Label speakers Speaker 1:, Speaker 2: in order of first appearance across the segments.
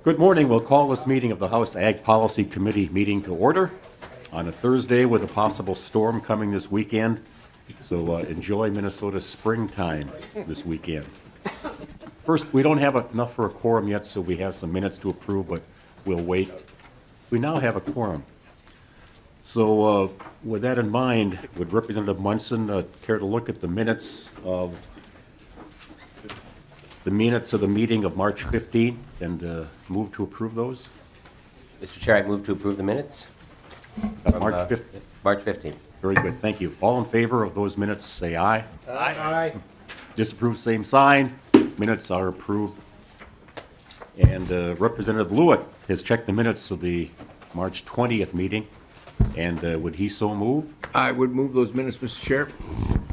Speaker 1: Good morning. We'll call this meeting of the House Ag Policy Committee meeting to order on a Thursday with a possible storm coming this weekend. So enjoy Minnesota's springtime this weekend. First, we don't have enough for a quorum yet, so we have some minutes to approve, but we'll wait. We now have a quorum. So with that in mind, would Representative Munson care to look at the minutes of the meeting of March 15th and move to approve those?
Speaker 2: Mr. Chair, I move to approve the minutes.
Speaker 1: March 15th.
Speaker 2: March 15th.
Speaker 1: Very good, thank you. All in favor of those minutes, say aye.
Speaker 3: Aye.
Speaker 1: Disapprove, same sign. Minutes are approved. And Representative Lewitt has checked the minutes of the March 20th meeting, and would he so move?
Speaker 3: I would move those minutes, Mr. Chair.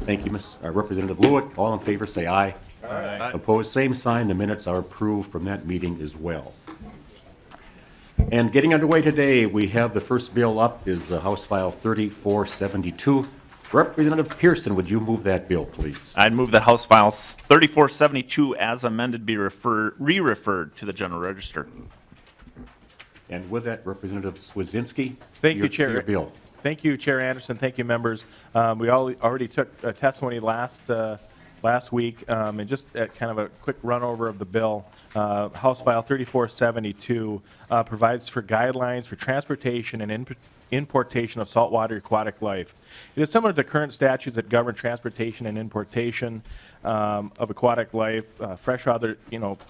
Speaker 1: Thank you, Representative Lewitt. All in favor, say aye.
Speaker 3: Aye.
Speaker 1: Opposed, same sign. The minutes are approved from that meeting as well. And getting underway today, we have the first bill up is House File 3472. Representative Pearson, would you move that bill, please?
Speaker 4: I'd move that House File 3472 as amended be re-referred to the General Register.
Speaker 1: And with that, Representative Swedzinski.
Speaker 5: Thank you, Chair.
Speaker 1: Your bill.
Speaker 5: Thank you, Chair Anderson. Thank you, members. We already took testimony last week, and just kind of a quick run over of the bill. House File 3472 provides for guidelines for transportation and importation of saltwater aquatic life. It is similar to current statutes that govern transportation and importation of aquatic life, freshwater,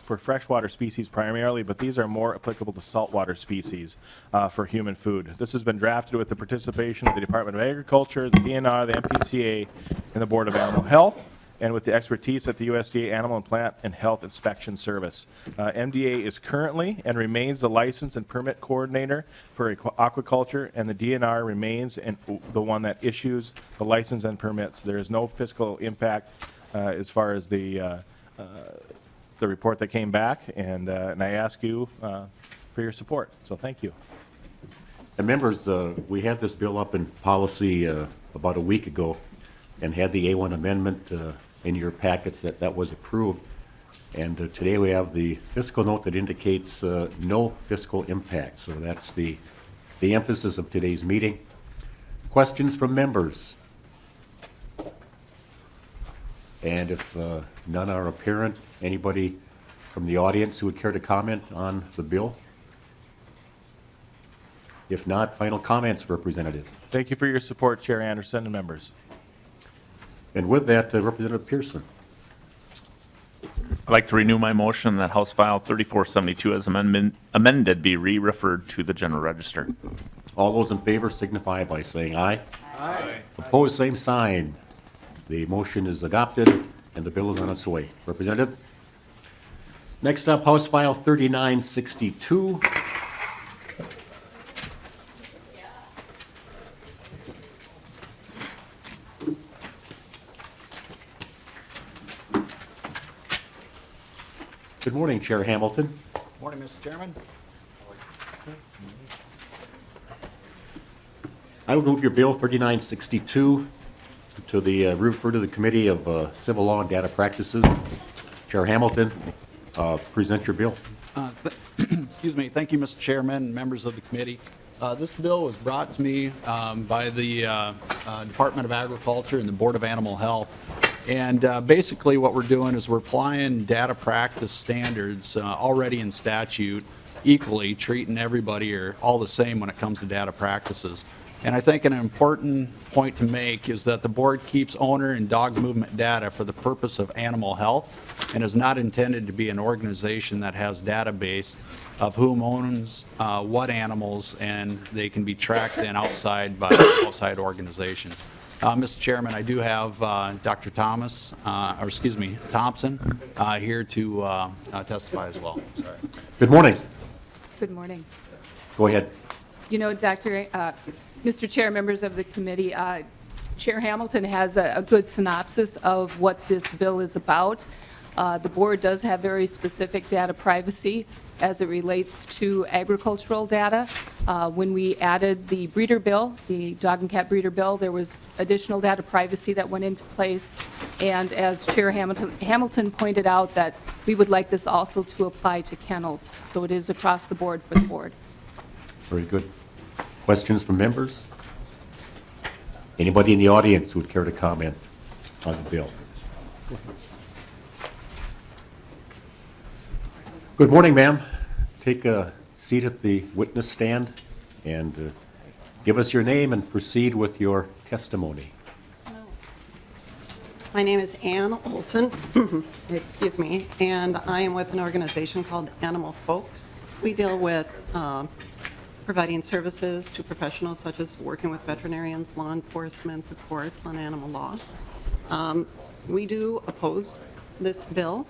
Speaker 5: for freshwater species primarily, but these are more applicable to saltwater species for human food. This has been drafted with the participation of the Department of Agriculture, the DNR, the MPCA, and the Board of Animal Health, and with the expertise at the USDA Animal and Plant and Health Inspection Service. MDA is currently and remains the license and permit coordinator for aquaculture, and the DNR remains the one that issues the license and permits. There is no fiscal impact as far as the report that came back, and I ask you for your support. So thank you.
Speaker 1: And members, we had this bill up in policy about a week ago and had the A1 amendment in your packets that was approved. And today we have the fiscal note that indicates no fiscal impact. So that's the emphasis of today's meeting. Questions from members? And if none are apparent, anybody from the audience who would care to comment on the bill? If not, final comments, Representative.
Speaker 5: Thank you for your support, Chair Anderson and members.
Speaker 1: And with that, Representative Pearson.
Speaker 4: I'd like to renew my motion that House File 3472 as amended be re-referred to the General Register.
Speaker 1: All those in favor signify by saying aye. Aye. Opposed, same sign. The motion is adopted and the bill is on its way. Representative. Next up, House File 3962. Good morning, Chair Hamilton.
Speaker 6: Morning, Mr. Chairman.
Speaker 1: I would move your bill 3962 to the refer to the Committee of Civil Law and Data Practices. Chair Hamilton, present your bill.
Speaker 6: Excuse me. Thank you, Mr. Chairman and members of the committee. This bill was brought to me by the Department of Agriculture and the Board of Animal Health. And basically what we're doing is we're applying data practice standards already in statute equally, treating everybody or all the same when it comes to data practices. And I think an important point to make is that the board keeps owner and dog movement data for the purpose of animal health and is not intended to be an organization that has database of whom owns what animals, and they can be tracked then outside by outside organizations. Mr. Chairman, I do have Dr. Thompson here to testify as well. Sorry.
Speaker 1: Good morning.
Speaker 7: Good morning.
Speaker 1: Go ahead.
Speaker 7: You know, Mr. Chair, members of the committee, Chair Hamilton has a good synopsis of what this bill is about. The board does have very specific data privacy as it relates to agricultural data. When we added the breeder bill, the dog and cat breeder bill, there was additional data privacy that went into place. And as Chair Hamilton pointed out, that we would like this also to apply to kennels. So it is across the board for the board.
Speaker 1: Very good. Questions from members? Anybody in the audience who would care to comment on the bill? Good morning, ma'am. Take a seat at the witness stand and give us your name and proceed with your testimony.
Speaker 8: My name is Ann Olson, excuse me, and I am with an organization called Animal Folks. We deal with providing services to professionals such as working with veterinarians, law enforcement, the courts on animal law. We do oppose this bill.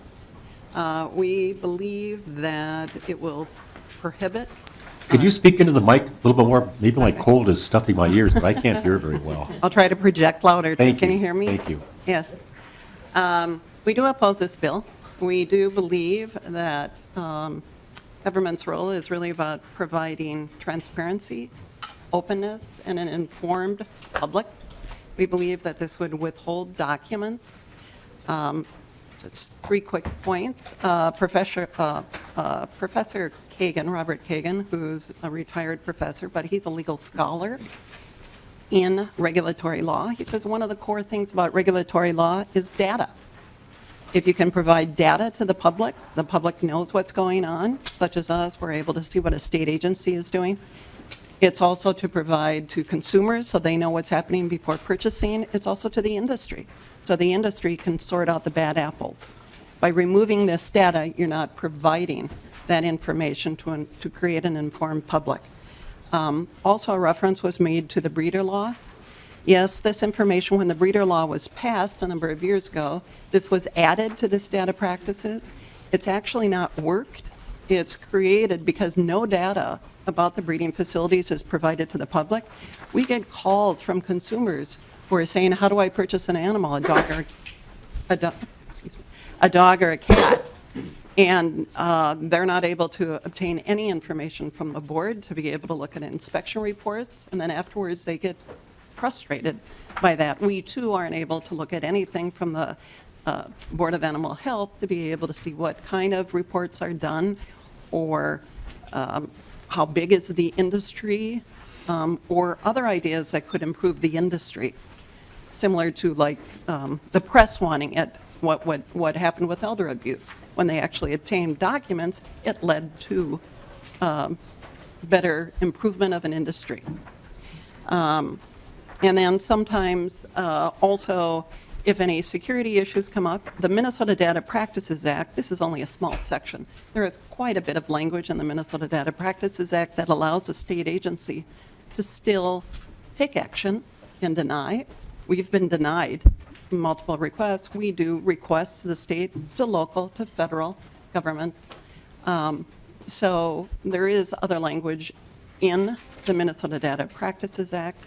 Speaker 8: We believe that it will prohibit.
Speaker 1: Could you speak into the mic a little bit more? Maybe my cold is stuffing my ears, but I can't hear very well.
Speaker 8: I'll try to project louder.
Speaker 1: Thank
Speaker 8: Can
Speaker 1: you.
Speaker 8: you hear me?
Speaker 1: Thank you.
Speaker 8: Yes. We do oppose this bill. We do believe that government's role is really about providing transparency, openness, and an informed public. We believe that this would withhold documents. Just 3 quick points. Professor Kagan, Robert Kagan, who's a retired professor, but he's a legal scholar in regulatory law. He says one of the core things about regulatory law is data. If you can provide data to the public knows what's going on, such as us, we're able to see what a state agency is doing. It's also to provide to consumers so they know what's happening before purchasing. It's also to the industry, so the industry can sort out the bad apples. By removing this data, you're not providing that information to create an informed public. Also, a reference was made to the breeder law. Yes, this information, when the breeder law was passed a number of years ago, this was added to this data practices. It's actually not worked. It's created because no data about the breeding facilities is provided to the public. We get calls from consumers who are saying, how do I purchase an animal, a dog or a cat? And they're not able to obtain any information from the board to be able to look at inspection reports, and then afterwards they get frustrated by that. We too aren't able to look at anything from the Board of Animal Health to be able to see what kind of reports are done, or how big is the industry, or other ideas that could improve the industry. Similar to like the press wanting at what happened with elder abuse. When they actually obtained documents, it led to better improvement of an industry. And then sometimes also, if any security issues come up, the Minnesota Data Practices Act, this is only a small section. There is quite a bit of language in the Minnesota Data Practices Act that allows a state agency to still take action and deny. We've been denied multiple requests. We do requests to the state, to local, to federal governments. So there is other language in the Minnesota Data Practices Act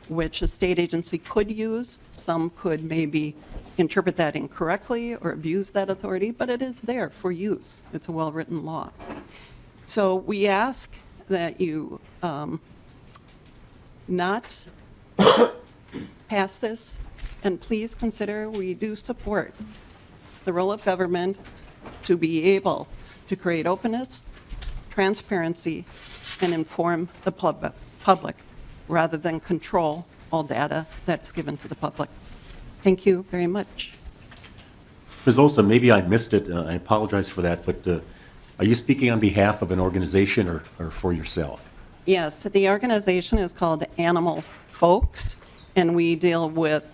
Speaker 8: which a state agency could use. Some could maybe interpret that incorrectly or abuse that authority, but it is there for use. It's a well-written law. So we ask that you not pass this, and please consider we do support the role of government to be able to create openness, transparency, and inform the public rather than control all data that's given to the public. Thank you very much.
Speaker 1: Ms. Olson, maybe I missed it. I apologize for that, but are you speaking on behalf of an organization or for yourself?
Speaker 8: Yes, the organization is called Animal Folks, and we deal with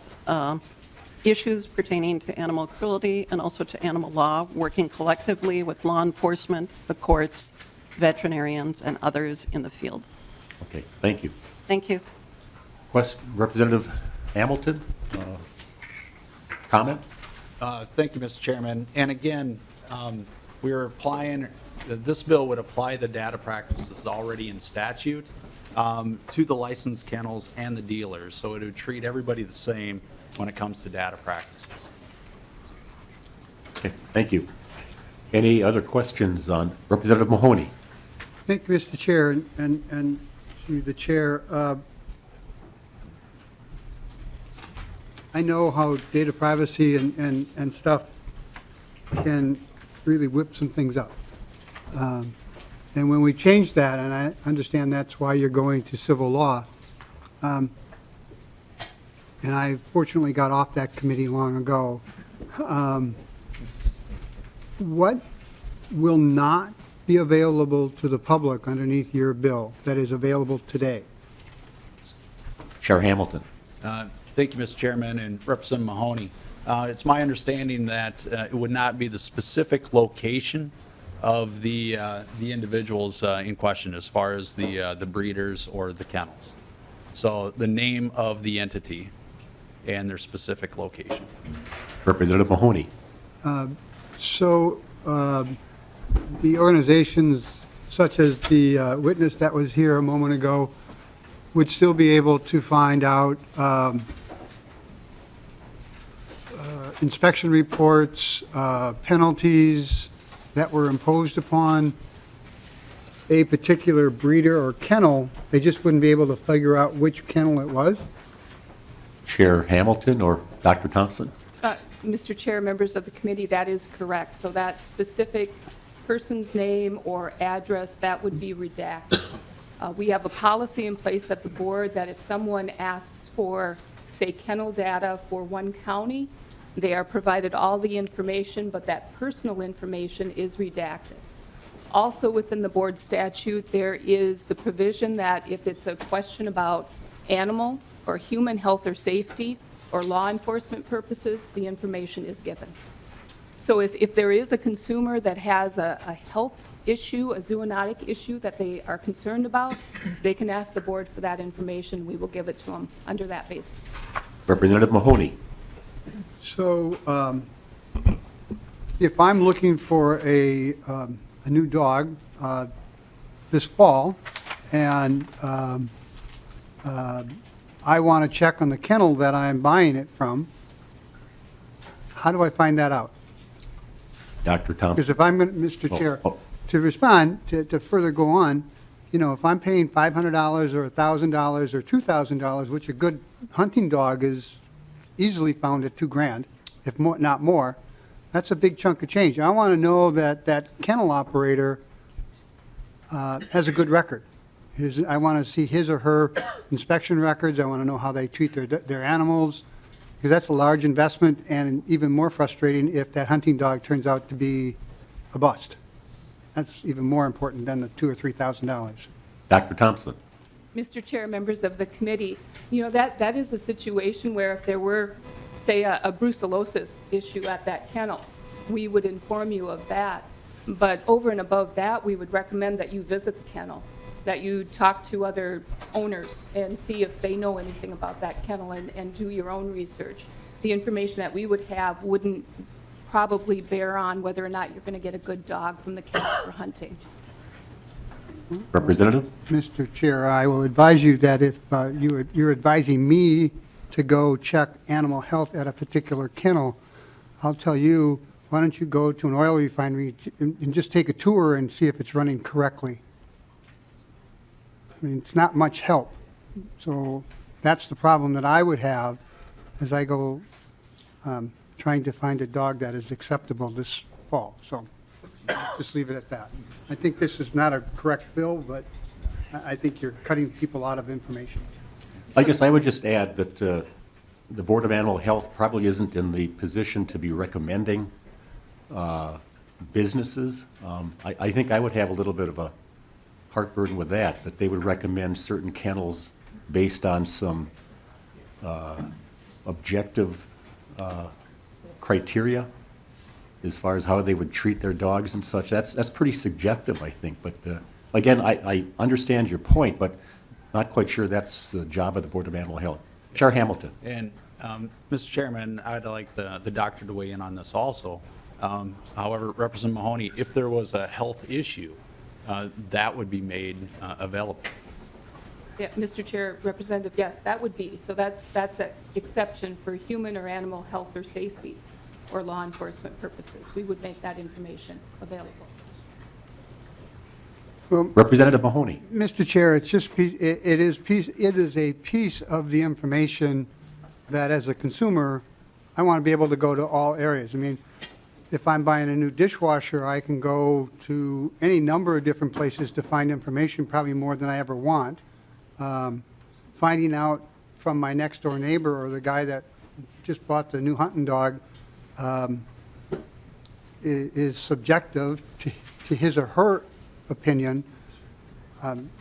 Speaker 8: issues pertaining to animal cruelty and also to animal law, working collectively with law enforcement, the courts, veterinarians, and others in the field.
Speaker 1: Okay, thank you.
Speaker 8: Thank you.
Speaker 1: Representative Hamilton, comment?
Speaker 6: Thank you, Mr. Chairman. And again, we're applying, this bill would apply the data practices already in statute to the licensed kennels and the dealers. So it would treat everybody the same when it comes to data practices.
Speaker 1: Okay, thank you. Any other questions on Representative Mahoney?
Speaker 9: Thank you, Mr. Chair, and to the chair. I know how data privacy and stuff can really whip some things up. And when we change that, and I understand that's why you're going to civil law, and I fortunately got off that committee long ago, what will not be available to the public underneath your bill that is available today?
Speaker 1: Chair Hamilton.
Speaker 6: Thank you, Mr. Chairman, and Representative Mahoney. It's my understanding that it would not be the specific location of the individuals in question as far as the breeders or the kennels. So the name of the entity and their specific location.
Speaker 1: Representative Mahoney.
Speaker 9: So the organizations such as the witness that was here a moment ago would still be able to find out inspection reports, penalties that were imposed upon a particular breeder or kennel. They just wouldn't be able to figure out which kennel it was?
Speaker 1: Chair Hamilton or Dr. Thompson?
Speaker 7: Mr. Chair, members of the committee, that is correct. So that specific person's name or address, that would be redacted. We have a policy in place at the board that if someone asks for, say, kennel data for one county, they are provided all the information, but that personal information is redacted. Also within the board statute, there is the provision that if it's a question about animal or human health or safety or law enforcement purposes, the information is given. So if there is a consumer that has a health issue, a zoonotic issue that they are concerned about, they can ask the board for that information. We will give it to them under that basis.
Speaker 1: Representative Mahoney.
Speaker 9: So if I'm looking for a new dog this fall, and I want to check on the kennel that I'm buying it from, how do I find that out?
Speaker 1: Dr. Thompson.
Speaker 9: Because if I'm going to, Mr. Chair,
Speaker 1: oh.
Speaker 9: to respond, to further go on, you know, if I'm paying $500 or $1,000 or $2,000, which a good hunting dog is easily found at $2,000, if more, not more, that's a big chunk of change. I want to know that that kennel operator has a good record. I want to see his or her inspection records. I want to know how they treat their animals, because that's a large investment, and even more frustrating if that hunting dog turns out to be a bust. That's even more important than the $2,000 or $3,000.
Speaker 1: Dr. Thompson.
Speaker 7: Mr. Chair, members of the committee, you know, that is a situation where if there were, say, a brucellosis issue at that kennel, we would inform you of that. But over and above that, we would recommend that you visit the kennel, that you talk to other owners and see if they know anything about that kennel and do your own research. The information that we would have wouldn't probably bear on whether or not you're going to get a good dog from the kennel for hunting.
Speaker 1: Representative.
Speaker 9: Mr. Chair, I will advise you that if you're advising me to go check animal health at a particular kennel, I'll tell you, why don't you go to an oil refinery and just take a tour and see if it's running correctly. I mean, it's not much help. So that's the problem that I would have as I go trying to find a dog that is acceptable this fall. So just leave it at that. I think this is not a correct bill, but I think you're cutting people out of information.
Speaker 1: I guess I would just add that the Board of Animal Health probably isn't in the position to be recommending businesses. I think I would have a little bit of a heartburden with that they would recommend certain kennels based on some objective criteria as far as how they would treat their dogs and such. That's pretty subjective, I think. But again, I understand your point, but not quite sure that's the job of the Board of Animal Health. Chair Hamilton.
Speaker 6: And, Mr. Chairman, I'd like the doctor to weigh in on this also. However, Representative Mahoney, if there was a health issue, that would be made available.
Speaker 7: Yeah, Mr. Chair, Representative, yes, that would be. So that's an exception for human or animal health or safety. or law enforcement purposes. We would make that information available.
Speaker 1: Representative Mahoney.
Speaker 9: Mr. Chair, it's just, it is a piece of the information that as a consumer, I want to be able to go to all areas. I mean, if I'm buying a new dishwasher, I can go to any number of different places to find information, probably more than I ever want. Finding out from my next door neighbor or the guy that just bought the new hunting dog is subjective to his or her opinion.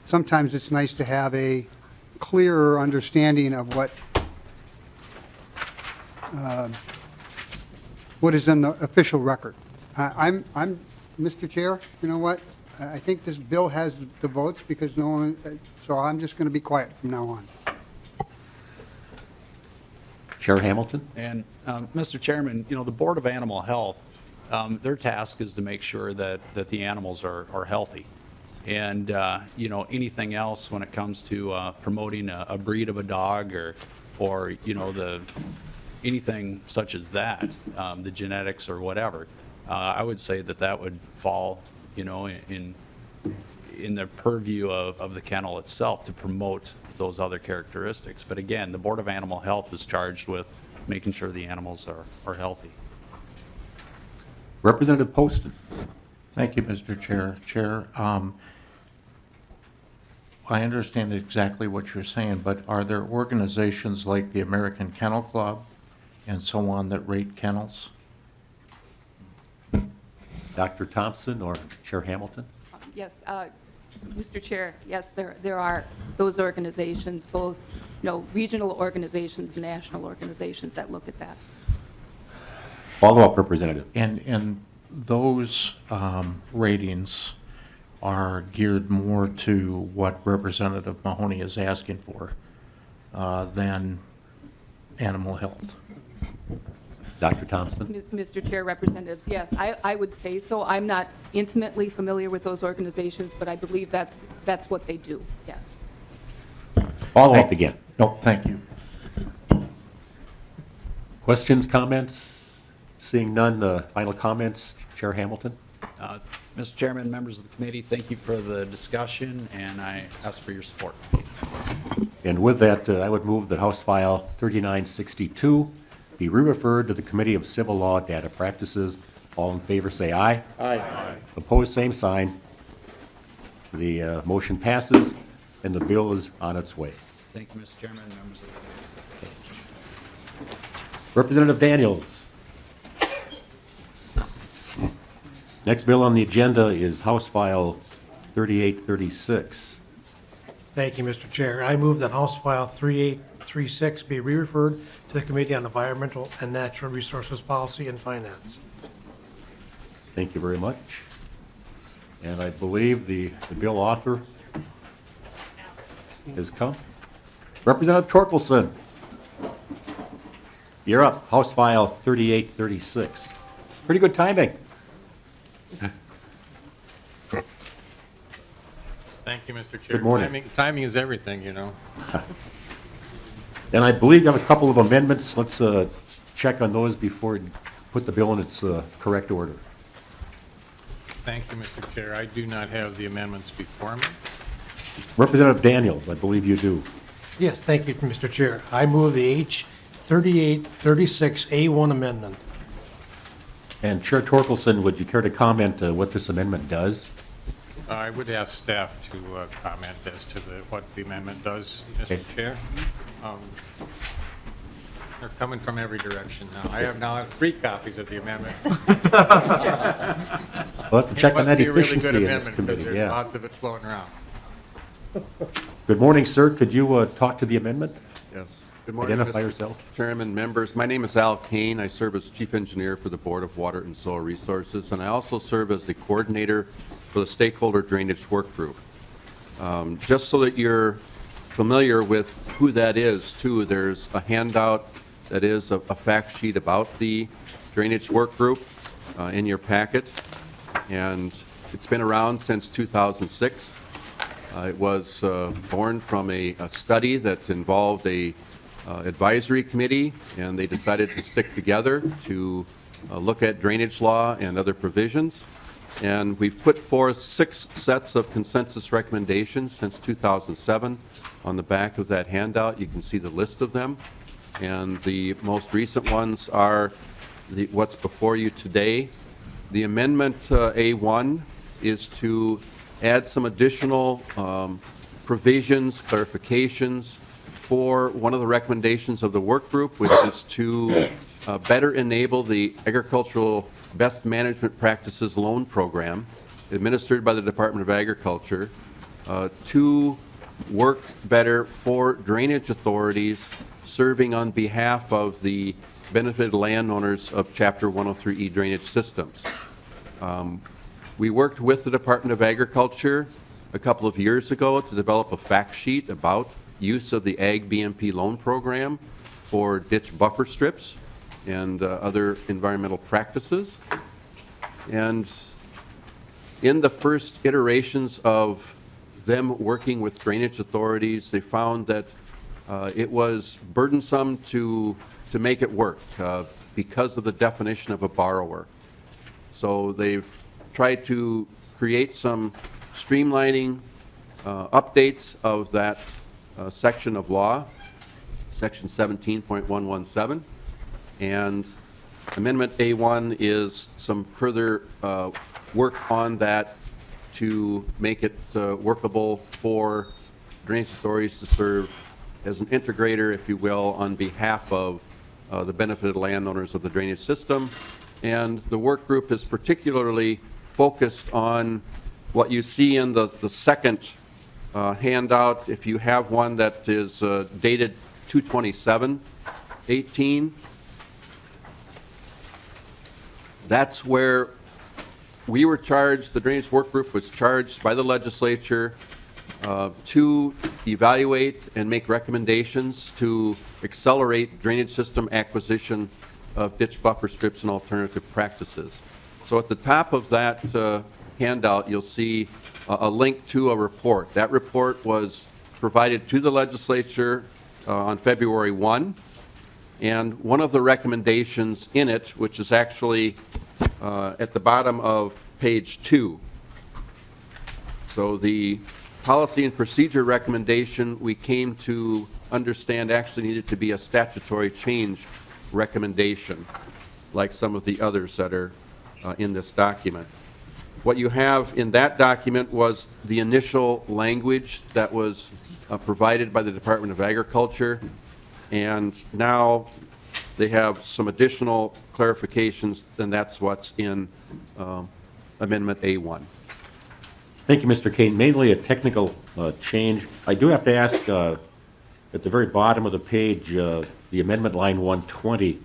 Speaker 9: Sometimes it's nice to have a clearer understanding of what is in the official record. I'm, Mr. Chair, you know what? I think this bill has the votes because no one, so I'm just going to be quiet from now on.
Speaker 1: Chair Hamilton.
Speaker 6: And, Mr. Chairman, you know, the Board of Animal Health, their task is to make sure that the animals are healthy. And, you know, anything else when it comes to promoting a breed of a dog or you know, anything such as that, the genetics or whatever, I would say that would fall, you know, in the purview of the kennel itself to promote those other characteristics. But again, the Board of Animal Health is charged with making sure the animals are healthy.
Speaker 1: Representative Poston.
Speaker 10: Thank you, Mr. Chair. Chair, I understand exactly what you're saying, but are there organizations like the American Kennel Club and so on that rate kennels?
Speaker 1: Dr. Thompson or Chair Hamilton?
Speaker 7: Yes, Mr. Chair, yes, there are those organizations, both, you know, regional organizations, national organizations that look at that.
Speaker 1: Follow-up, Representative.
Speaker 10: And those ratings are geared more to what Representative Mahoney is asking for than animal health.
Speaker 1: Dr. Thompson?
Speaker 7: Mr. Chair, Representatives, yes, I would say so. I'm not intimately familiar with those organizations, but I believe that's what they do, yes.
Speaker 1: Follow-up again.
Speaker 10: No, thank you.
Speaker 1: Questions, comments? Seeing none, final comments, Chair Hamilton?
Speaker 6: Mr. Chairman, members of the committee, thank you for the discussion, and I ask for your support.
Speaker 1: And with that, I would move that House File 3962 be re-referred to the Committee of Civil Law Data Practices. All in favor, say aye. Aye. Opposed, same sign. The motion passes, and the bill is on its way.
Speaker 6: Thank you, Mr. Chairman, members of the committee.
Speaker 1: Representative Daniels. Next bill on the agenda is House File 3836.
Speaker 11: Thank you, Mr. Chair. I move that House File 3836 be re-referred to the Committee on Environmental and Natural Resources Policy and Finance.
Speaker 1: Thank you very much. And I believe the bill author has come. Representative Torkelson. You're up. House File 3836. Pretty good timing.
Speaker 3: Thank you, Mr. Chair.
Speaker 1: Good morning.
Speaker 3: Timing is everything, you know.
Speaker 1: And I believe you have a couple of amendments. Let's check on those before we put the bill in its correct order.
Speaker 3: Thank you, Mr. Chair. I do not have the amendments before me.
Speaker 1: Representative Daniels, I believe you do.
Speaker 11: Yes, thank you, Mr. Chair. I move the H 3836A1 amendment.
Speaker 1: And Chair Torkelson, would you care to comment what this amendment does?
Speaker 3: I would ask staff to comment as to what the amendment does, Mr.
Speaker 1: Okay.
Speaker 3: Chair. They're coming from every direction now. I have now 3 copies of the amendment.
Speaker 1: We'll have to check on that
Speaker 3: It must be a really
Speaker 1: efficiency
Speaker 3: good
Speaker 1: in this
Speaker 3: amendment, 'cause
Speaker 1: committee,
Speaker 3: there's
Speaker 1: yeah.
Speaker 3: lots of it floating around.
Speaker 1: Good morning, sir. Could you talk to the amendment?
Speaker 12: Yes. Good morning,
Speaker 1: Identify
Speaker 12: Mr.
Speaker 1: yourself.
Speaker 12: Chairman, members. My name is Al Kane. I serve as Chief Engineer for the Board of Water and Soil Resources, and I also serve as the Coordinator for the Stakeholder Drainage Work Group. Just so that you're familiar with who that is, too, there's a handout that is a fact sheet about the Drainage Work Group in your packet, and it's been around since 2006. It was born from a study that involved a advisory committee, and they decided to stick together to look at drainage law and other provisions. And we've put forth 6 sets of consensus recommendations since 2007. On the back of that handout, you can see the list of them. And the most recent ones are what's before you today. The amendment A1 is to add some additional provisions, clarifications for one of the recommendations of the work group, which is to better enable the Agricultural Best Management Practices Loan Program administered by the Department of Agriculture to work better for drainage authorities serving on behalf of the benefited landowners of Chapter 103E drainage systems. We worked with the Department of Agriculture a couple of years ago to develop a fact sheet about use of the Ag BMP loan program for ditch buffer strips and other environmental practices. And in the first iterations of them working with drainage authorities, they found that it was burdensome to make it work because of the definition of a borrower. So they've tried to create some streamlining updates of that section of law, section 17.117. And Amendment A1 is some further work on that to make it workable for drainage authorities to serve as an integrator, if you will, on behalf of the benefited landowners of the drainage system. And the work group is particularly focused on what you see in the second handout. If you have one that is dated 2/27/18, that's where we were charged, the drainage work group was charged by the legislature to evaluate and make recommendations to accelerate drainage system acquisition of ditch buffer strips and alternative practices. So at the top of that handout, you'll see a link to a report. That report was provided to the legislature on February 1. And one of the recommendations in it, which is actually at the bottom of page 2. So the policy and procedure recommendation we came to understand actually needed to be a statutory change recommendation, like some of the others that are in this document. What you have in that document was the initial language that was provided by the Department of Agriculture, and now they have some additional clarifications, and that's what's in Amendment A1.
Speaker 1: Thank you, Mr. Kane. Mainly a technical change. I do have to ask, at the very bottom of the page, the amendment line 120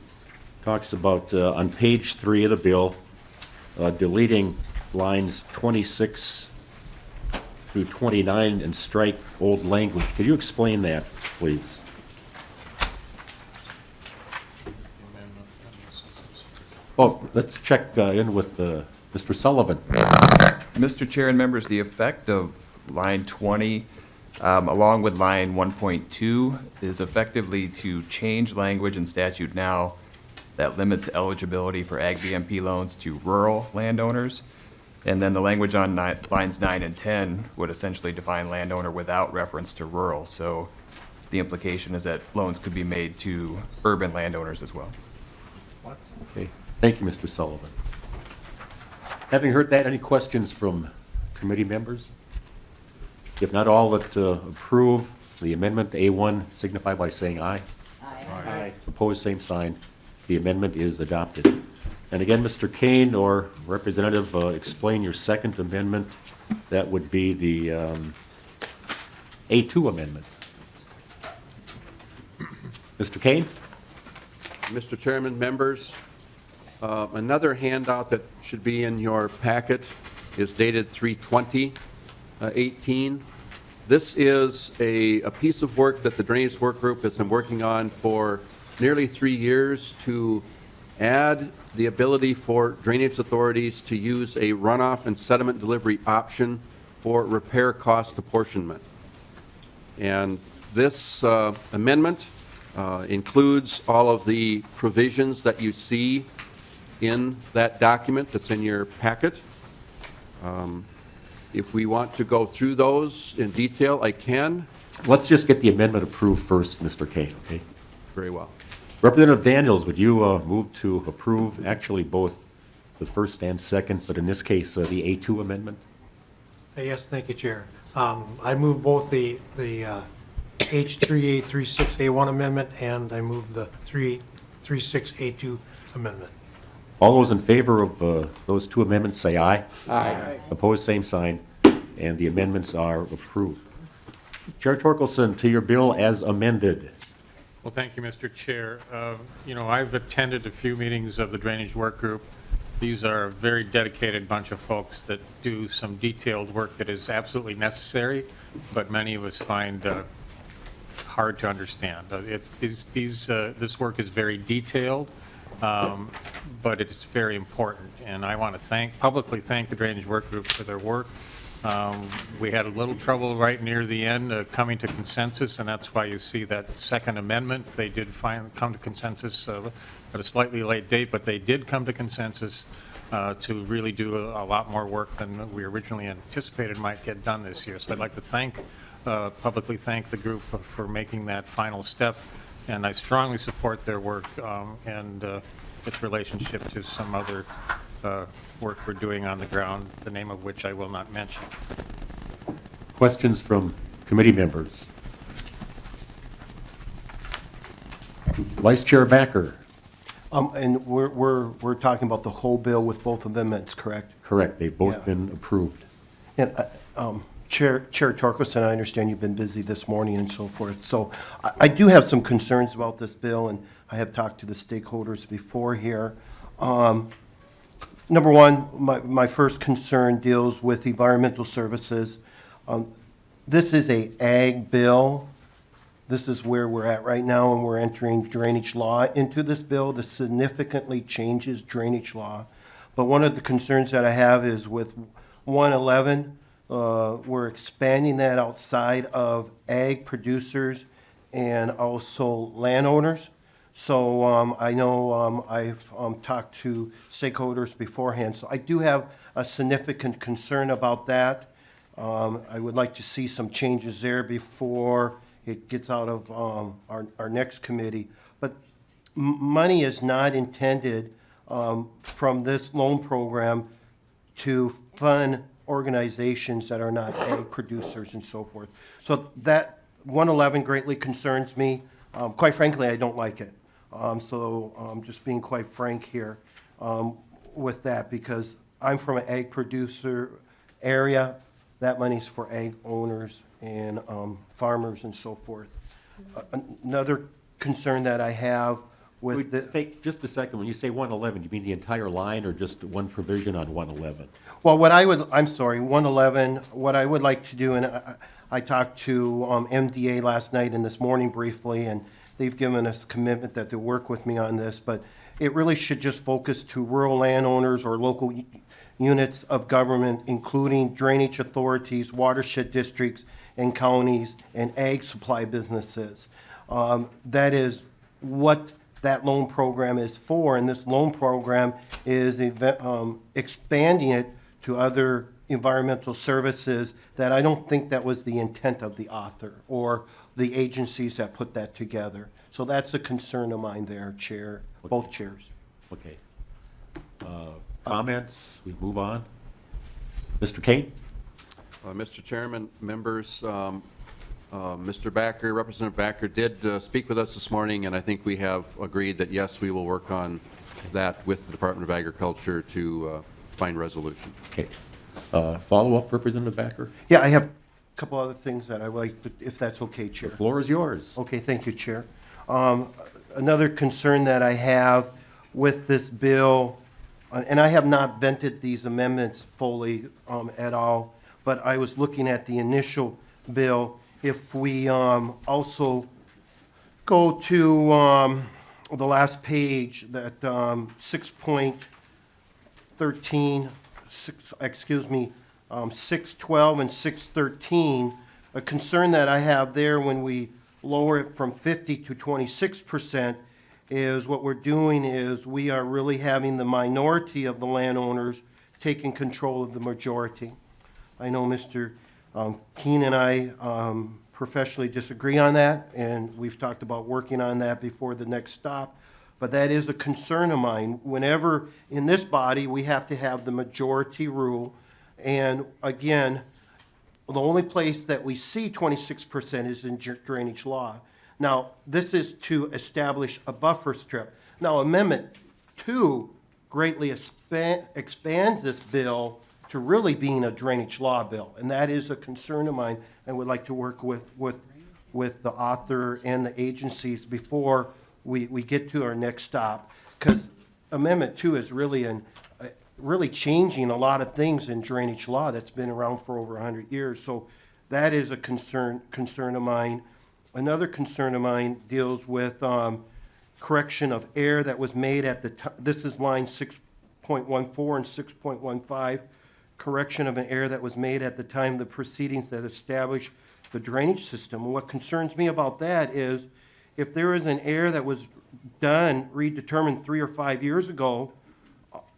Speaker 1: talks about, on page 3 of the bill, deleting lines 26 through 29 and strike old language. Could you explain that, please? Oh, let's check in with Mr. Sullivan.
Speaker 13: Mr. Chair and members, the effect of line 20 along with line 1.2 is effectively to change language in statute now that limits eligibility for Ag BMP loans to rural landowners. And then the language on lines 9 and 10 would essentially define landowner without reference to rural. So the implication is that loans could be made to urban landowners as well.
Speaker 1: Okay. Thank you, Mr. Sullivan. Having heard that, any questions from committee members? If not, all that approve the amendment to A1 signify by saying aye. Aye. Opposed, same sign. The amendment is adopted. And again, Mr. Kane or Representative, explain your second amendment. That would be the A2 amendment. Mr. Kane?
Speaker 12: Mr. Chairman, members, another handout that should be in your packet is dated 3/20/18. This is a piece of work that the Drainage Work Group has been working on for nearly 3 years to add the ability for drainage authorities to use a runoff and sediment delivery option for repair cost apportionment. And this amendment includes all of the provisions that you see in that document that's in your packet. If we want to go through those in detail, I can.
Speaker 1: Let's just get the amendment approved first, Mr. Kane, okay?
Speaker 12: Very well.
Speaker 1: Representative Daniels, would you move to approve actually both the first and second, but in this case, the A2 amendment?
Speaker 11: Yes, thank you, Chair. I move both the H3836A1 amendment, and I move the 3836A2 amendment.
Speaker 1: All those in favor of those two amendments, say aye.
Speaker 2: Aye.
Speaker 1: Opposed, same sign, and the amendments are approved. Chair Torkelson, to your bill as amended.
Speaker 3: Well, thank you, Mr. Chair. You know, I've attended a few meetings of the Drainage Work Group. These are a very dedicated bunch of folks that do some detailed work that is absolutely necessary, but many of us find hard to understand. This work is very detailed, but it's very important, and I want to publicly thank the Drainage Work Group for their work. We had a little trouble right near the end coming to consensus, and that's why you see that second amendment. They did come to consensus at a slightly late date, but they did come to consensus to really do a lot more work than we originally anticipated might get done this year. So I'd like to publicly thank the group for making that final step, and I strongly support their work and its relationship to some other work we're doing on the ground, the name of which I will not mention.
Speaker 1: Questions from committee members? Vice Chair Backer.
Speaker 14: And we're talking about the whole bill with both amendments, correct?
Speaker 1: Correct, they've both
Speaker 14: Yeah.
Speaker 1: been approved.
Speaker 14: And Chair Torkelson, I understand you've been busy this morning and so forth. So I do have some concerns about this bill, and I have talked to the stakeholders before here. Number one, my first concern deals with environmental services. This is a ag bill. This is where we're at right now, and we're entering drainage law into this bill. This significantly changes drainage law. But one of the concerns that I have is with 111, we're expanding that outside of ag producers and also landowners. So I know I've talked to stakeholders beforehand, so I do have a significant concern about that. I would like to see some changes there before it gets out of our next committee. But money is not intended from this loan program to fund organizations that are not ag producers and so forth. So that 111 greatly concerns me. Quite frankly, I don't like it. So I'm just being quite frank here with that, because I'm from an ag producer area. That money's for ag owners and farmers and so forth. Another concern that I have with this.
Speaker 1: Take just a second, when you say 111, you mean the entire line or just one provision on 111?
Speaker 14: Well, I'm sorry, 111, what I would like to do, and I talked to MDA last night and this morning briefly, and they've given us commitment that they'll work with me on this, but it really should just focus to rural landowners or local units of government, including drainage authorities, watershed districts, and counties, and ag supply businesses. That is what that loan program is for, and this loan program is expanding it to other environmental services that I don't think that was the intent of the author or the agencies that put that together. So that's a concern of mine there, Chair, both chairs.
Speaker 1: Okay. Comments? We move on. Mr. Kane?
Speaker 12: Mr. Chairman, members, Mr. Backer, Representative Backer did speak with us this morning, and I think we have agreed that, yes, we will work on that with the Department of Agriculture to find resolution.
Speaker 1: Okay. Follow-up, Representative Backer?
Speaker 14: Yeah, I have a couple other things that I would like, if that's okay, Chair.
Speaker 1: The floor is yours.
Speaker 14: Okay, thank you, Chair. Another concern that I have with this bill, and I have not vented these amendments fully at all, but I was looking at the initial bill. If we also go to the last page, that 6.13, 612 and 613, a concern that I have there when we lower it from 50 to 26% is what we're doing is we are really having the minority of the landowners taking control of the majority. I know Mr. Keene and I professionally disagree on that, and we've talked about working on that before the next stop. But that is a concern of mine. Whenever in this body, we have to have the majority rule. And again, the only place that we see 26% is in drainage law. Now, this is to establish a buffer strip. Now, Amendment 2 greatly expands this bill to really being a drainage law bill, and that is a concern of mine, and would like to work with the author and the agencies before we get to our next stop, because Amendment 2 is really changing a lot of things in drainage law that's been around for over 100 years. So that is a concern of mine. Another concern of mine deals with correction of error that was made at the time. This is line 6.14 and 6.15. Correction of an error that was made at the time of the proceedings that established the drainage system. And what concerns me about that is if there is an error that was done, redetermined 3 or 5 years ago,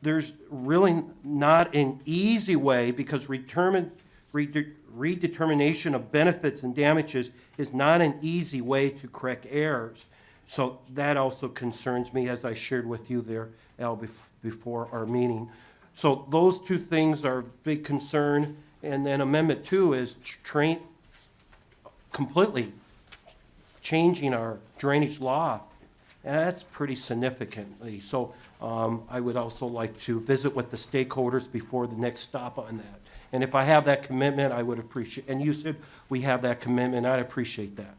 Speaker 14: there's really not an easy way, because redetermination of benefits and damages is not an easy way to correct errors. So that also concerns me, as I shared with you there, Al, before our meeting. So those two things are a big concern. And then Amendment 2 is completely changing our drainage law. And that's pretty significantly. So I would also like to visit with the stakeholders before the next stop on that. And if I have that commitment, I would appreciate, and you said we have that commitment, I'd appreciate that.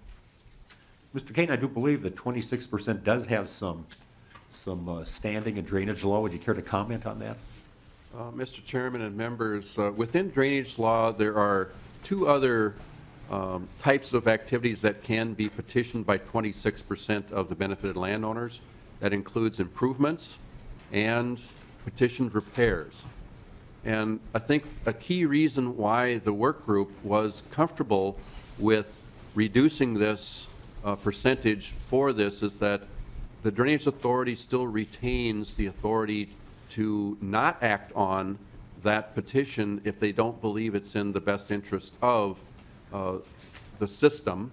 Speaker 1: Mr. Kane, I do believe that 26% does have some standing in drainage law. Would you care to comment on that?
Speaker 12: Mr. Chairman and members, within drainage law, there are two other types of activities that can be petitioned by 26% of the benefited landowners. That includes improvements and petitioned repairs. And I think a key reason why the work group was comfortable with reducing this percentage for this is that the Drainage Authority still retains the authority to not act on that petition if they don't believe it's in the best interest of the system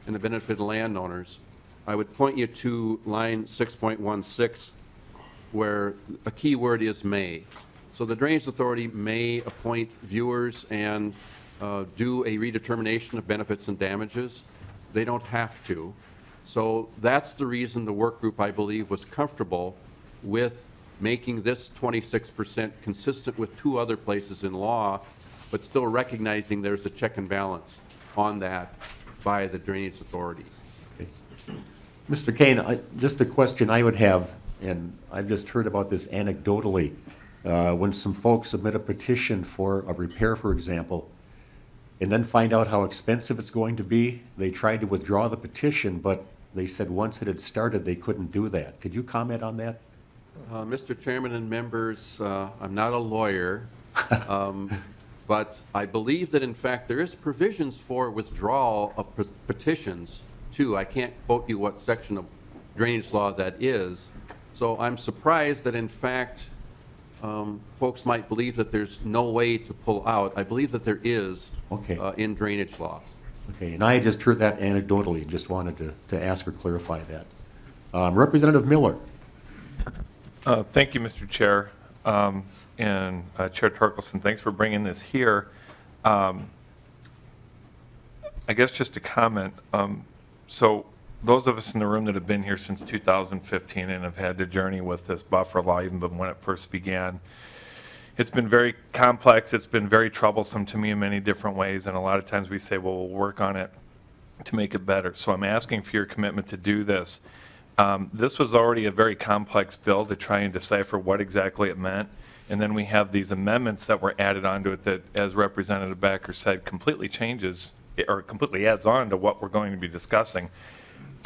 Speaker 12: and the benefited landowners. I would point you to line 6.16, where a key word is may. So the Drainage Authority may appoint viewers and do a redetermination of benefits and damages. They don't have to. So that's the reason the work group, I believe, was comfortable with making this 26% consistent with two other places in law, but still recognizing there's a check and balance on that by the Drainage Authority.
Speaker 1: Okay. Mr. Kane, just a question I would have, and I've just heard about this anecdotally. When some folks submit a petition for a repair, for example, and then find out how expensive it's going to be, they tried to withdraw the petition, but they said once it had started, they couldn't do that. Could you comment on that?
Speaker 12: Mr. Chairman and members, I'm not a lawyer, but I believe that in fact there is provisions for withdrawal of petitions too. I can't quote you what section of drainage law that is. So I'm surprised that in fact folks might believe that there's no way to pull out. I believe that there is in drainage law.
Speaker 1: Okay, and I just heard that anecdotally, just wanted to ask or clarify that. Representative Miller.
Speaker 5: Thank you, Mr. Chair. And Chair Torkelson, thanks for bringing this here. I guess just a comment. So those of us in the room that have been here since 2015 and have had to journey with this buffer law even when it first began, it's been very complex. It's been very troublesome to me in many different ways. And a lot of times we say, well, we'll work on it to make it better. So I'm asking for your commitment to do this. This was already a very complex bill to try and decipher what exactly it meant. And then we have these amendments that were added onto it that, as Representative Becker said, completely changes or completely adds on to what we're going to be discussing.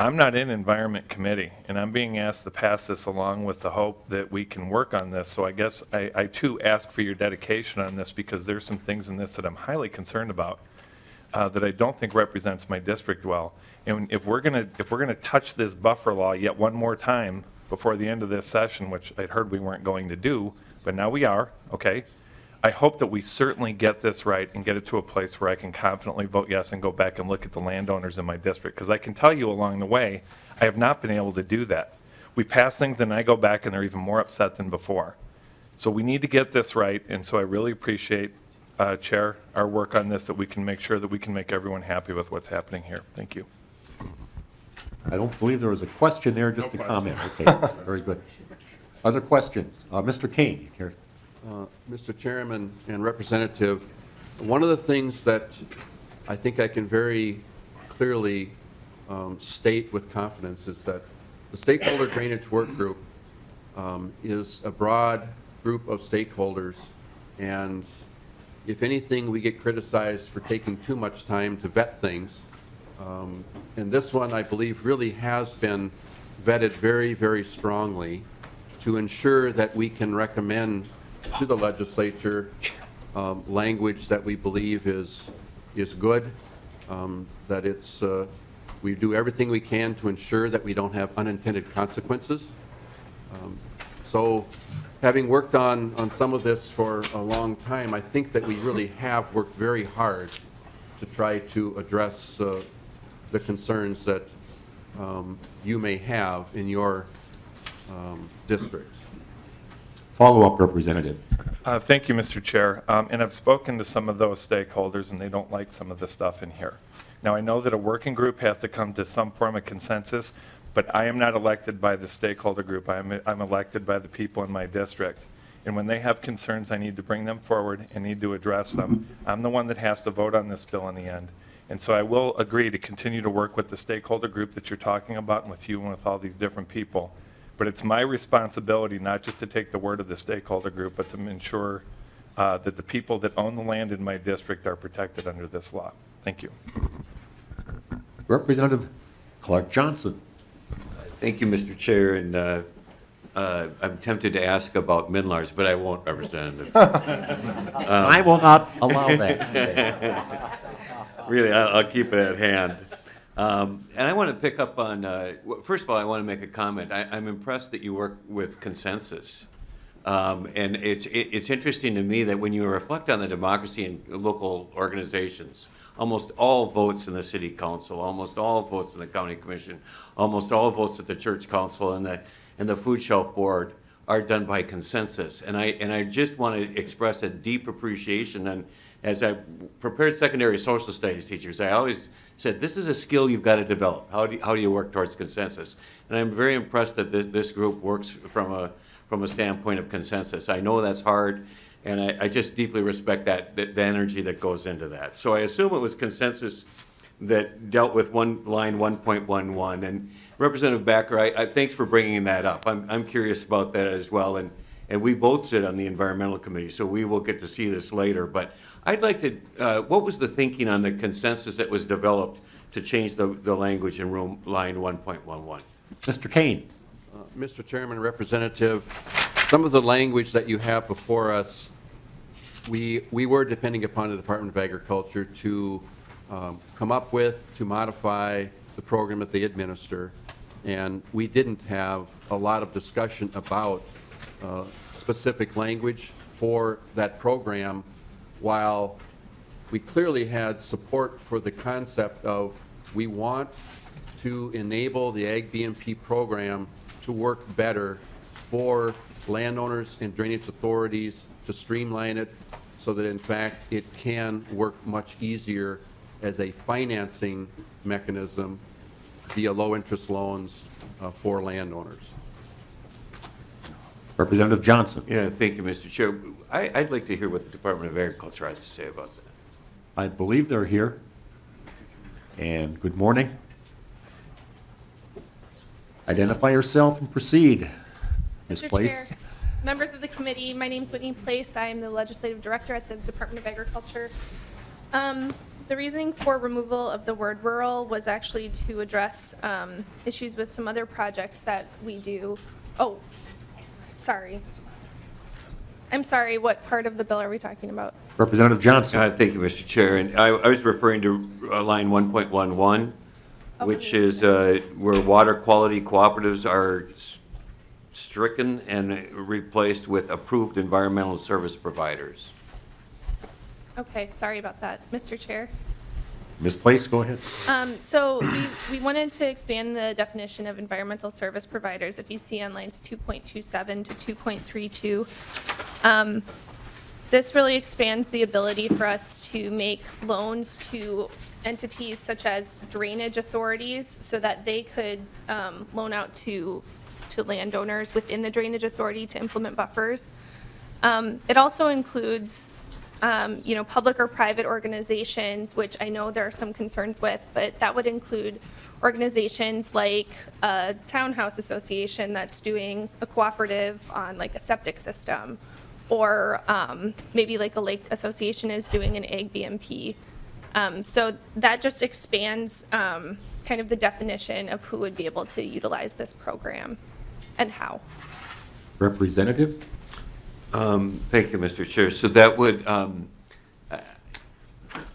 Speaker 5: I'm not in Environment Committee, and I'm being asked to pass this along with the hope that we can work on this. So I guess I too ask for your dedication on this, because there's some things in this that I'm highly concerned about. that I don't think represents my district well. And if we're gonna touch this buffer law yet one more time before the end of this session, which I'd heard we weren't going to do, but now we are, okay? I hope that we certainly get this right and get it to a place where I can confidently vote yes and go back and look at the landowners in my district. Because I can tell you along the way, I have not been able to do that. We pass things and I go back and they're even more upset than before. So we need to get this right, and so I really appreciate, Chair, our work on this, that we can make sure that we can make everyone happy with what's happening here. Thank you.
Speaker 1: I don't believe there was a question there, just a comment. Okay, very good. Other questions? Mr. Kane, you care?
Speaker 12: Mr. Chairman and Representative, one of the things that I think I can very clearly state with confidence is that the Stakeholder Drainage Work Group is a broad group of stakeholders, and if anything, we get criticized for taking too much time to vet things. And this one, I believe, really has been vetted very, very strongly to ensure that we can recommend to the legislature language that we believe is good, that it's, we do everything we can to ensure that we don't have unintended consequences. So having worked on some of this for a long time, I think that we really have worked very hard to try to address the concerns that you may have in your districts.
Speaker 1: Follow-up, Representative.
Speaker 5: Thank you, Mr. Chair. And I've spoken to some of those stakeholders, and they don't like some of the stuff in here. Now, I know that a working group has to come to some form of consensus, but I am not elected by the stakeholder group. I'm elected by the people in my district. And when they have concerns, I need to bring them forward and need to address them. I'm the one that has to vote on this bill in the end. And so I will agree to continue to work with the stakeholder group that you're talking about and with you and with all these different people. But it's my responsibility not just to take the word of the stakeholder group, but to ensure that the people that own the land in my district are protected under this law. Thank you.
Speaker 1: Representative Clark Johnson.
Speaker 15: Thank you, Mr. Chair, and I'm tempted to ask about Minlars, but I won't, Representative.
Speaker 1: I will not allow that.
Speaker 15: Really, I'll keep it at hand. And I want to pick up on, first of all, I want to make a comment. I'm impressed that you work with consensus. And it's interesting to me that when you reflect on the democracy in local organizations, almost all votes in the city council, almost all votes in the county commission, almost all votes at the church council and the food shelf board are done by consensus. And I just want to express a deep appreciation. And as I prepared secondary social studies teachers, I always said, this is a skill you've got to develop. How do you work towards consensus? And I'm very impressed that this group works from a standpoint of consensus. I know that's hard, and I just deeply respect the energy that goes into that. So I assume it was consensus that dealt with line 1.11. And Representative Backer, thanks for bringing that up. I'm curious about that as well. And we both sit on the environmental committee, so we will get to see this later. But I'd like to, what was the thinking on the consensus that was developed to change the language in line 1.11?
Speaker 1: Mr. Kane.
Speaker 12: Mr. Chairman, Representative, some of the language that you have before us, we were depending upon the Department of Agriculture to come up with, to modify the program that they administer. And we didn't have a lot of discussion about specific language for that program, while we clearly had support for the concept of we want to enable the Ag BMP program to work better for landowners and drainage authorities, to streamline it so that in fact it can work much easier as a financing mechanism via low interest loans for landowners.
Speaker 1: Representative Johnson.
Speaker 15: Yeah, thank you, Mr. Chair. I'd like to hear what the Department of Agriculture has to say about that.
Speaker 1: I believe they're here. And good morning. Identify yourself and proceed. Ms.
Speaker 16: Mr.
Speaker 1: Place.
Speaker 16: Chair, members of the committee, my name is Whitney Place. I am the legislative director at the Department of Agriculture. The reasoning for removal of the word rural was actually to address issues with some other projects that we do. Oh, sorry. I'm sorry, what part of the bill are we talking about?
Speaker 1: Representative Johnson.
Speaker 15: Thank you, Mr. Chair. And I was referring to line 1.11, which is where water quality cooperatives are stricken and replaced with approved environmental service providers.
Speaker 16: Okay, sorry about that, Mr. Chair.
Speaker 1: Ms. Place, go ahead.
Speaker 16: So we wanted to expand the definition of environmental service providers. If you see on lines 2.27 to 2.32, this really expands the ability for us to make loans to entities such as drainage authorities so that they could loan out to landowners within the drainage authority to implement buffers. It also includes public or private organizations, which I know there are some concerns with, but that would include organizations like a townhouse association that's doing a cooperative on like a septic system, or maybe like a lake association is doing an ag BMP. So that just expands kind of the definition of who would be able to utilize this program and how.
Speaker 1: Representative?
Speaker 15: Thank you, Mr. Chair. So that would,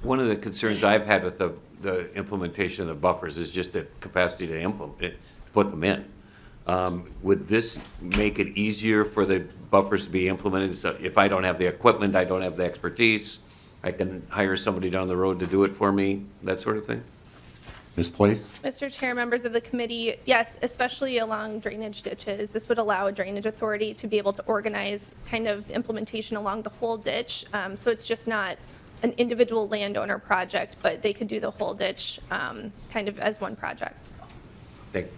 Speaker 15: one of the concerns I've had with the implementation of the buffers is just the capacity to put them in. Would this make it easier for the buffers to be implemented? So if I don't have the equipment, I don't have the expertise, I can hire somebody down the road to do it for me, that sort of thing?
Speaker 1: Ms. Place?
Speaker 16: Mr. Chair, members of the committee, yes, especially along drainage ditches, this would allow a drainage authority to be able to organize kind of implementation along the whole ditch. So it's just not an individual landowner project, but they could do the whole ditch kind of as one project.
Speaker 15: Thank you.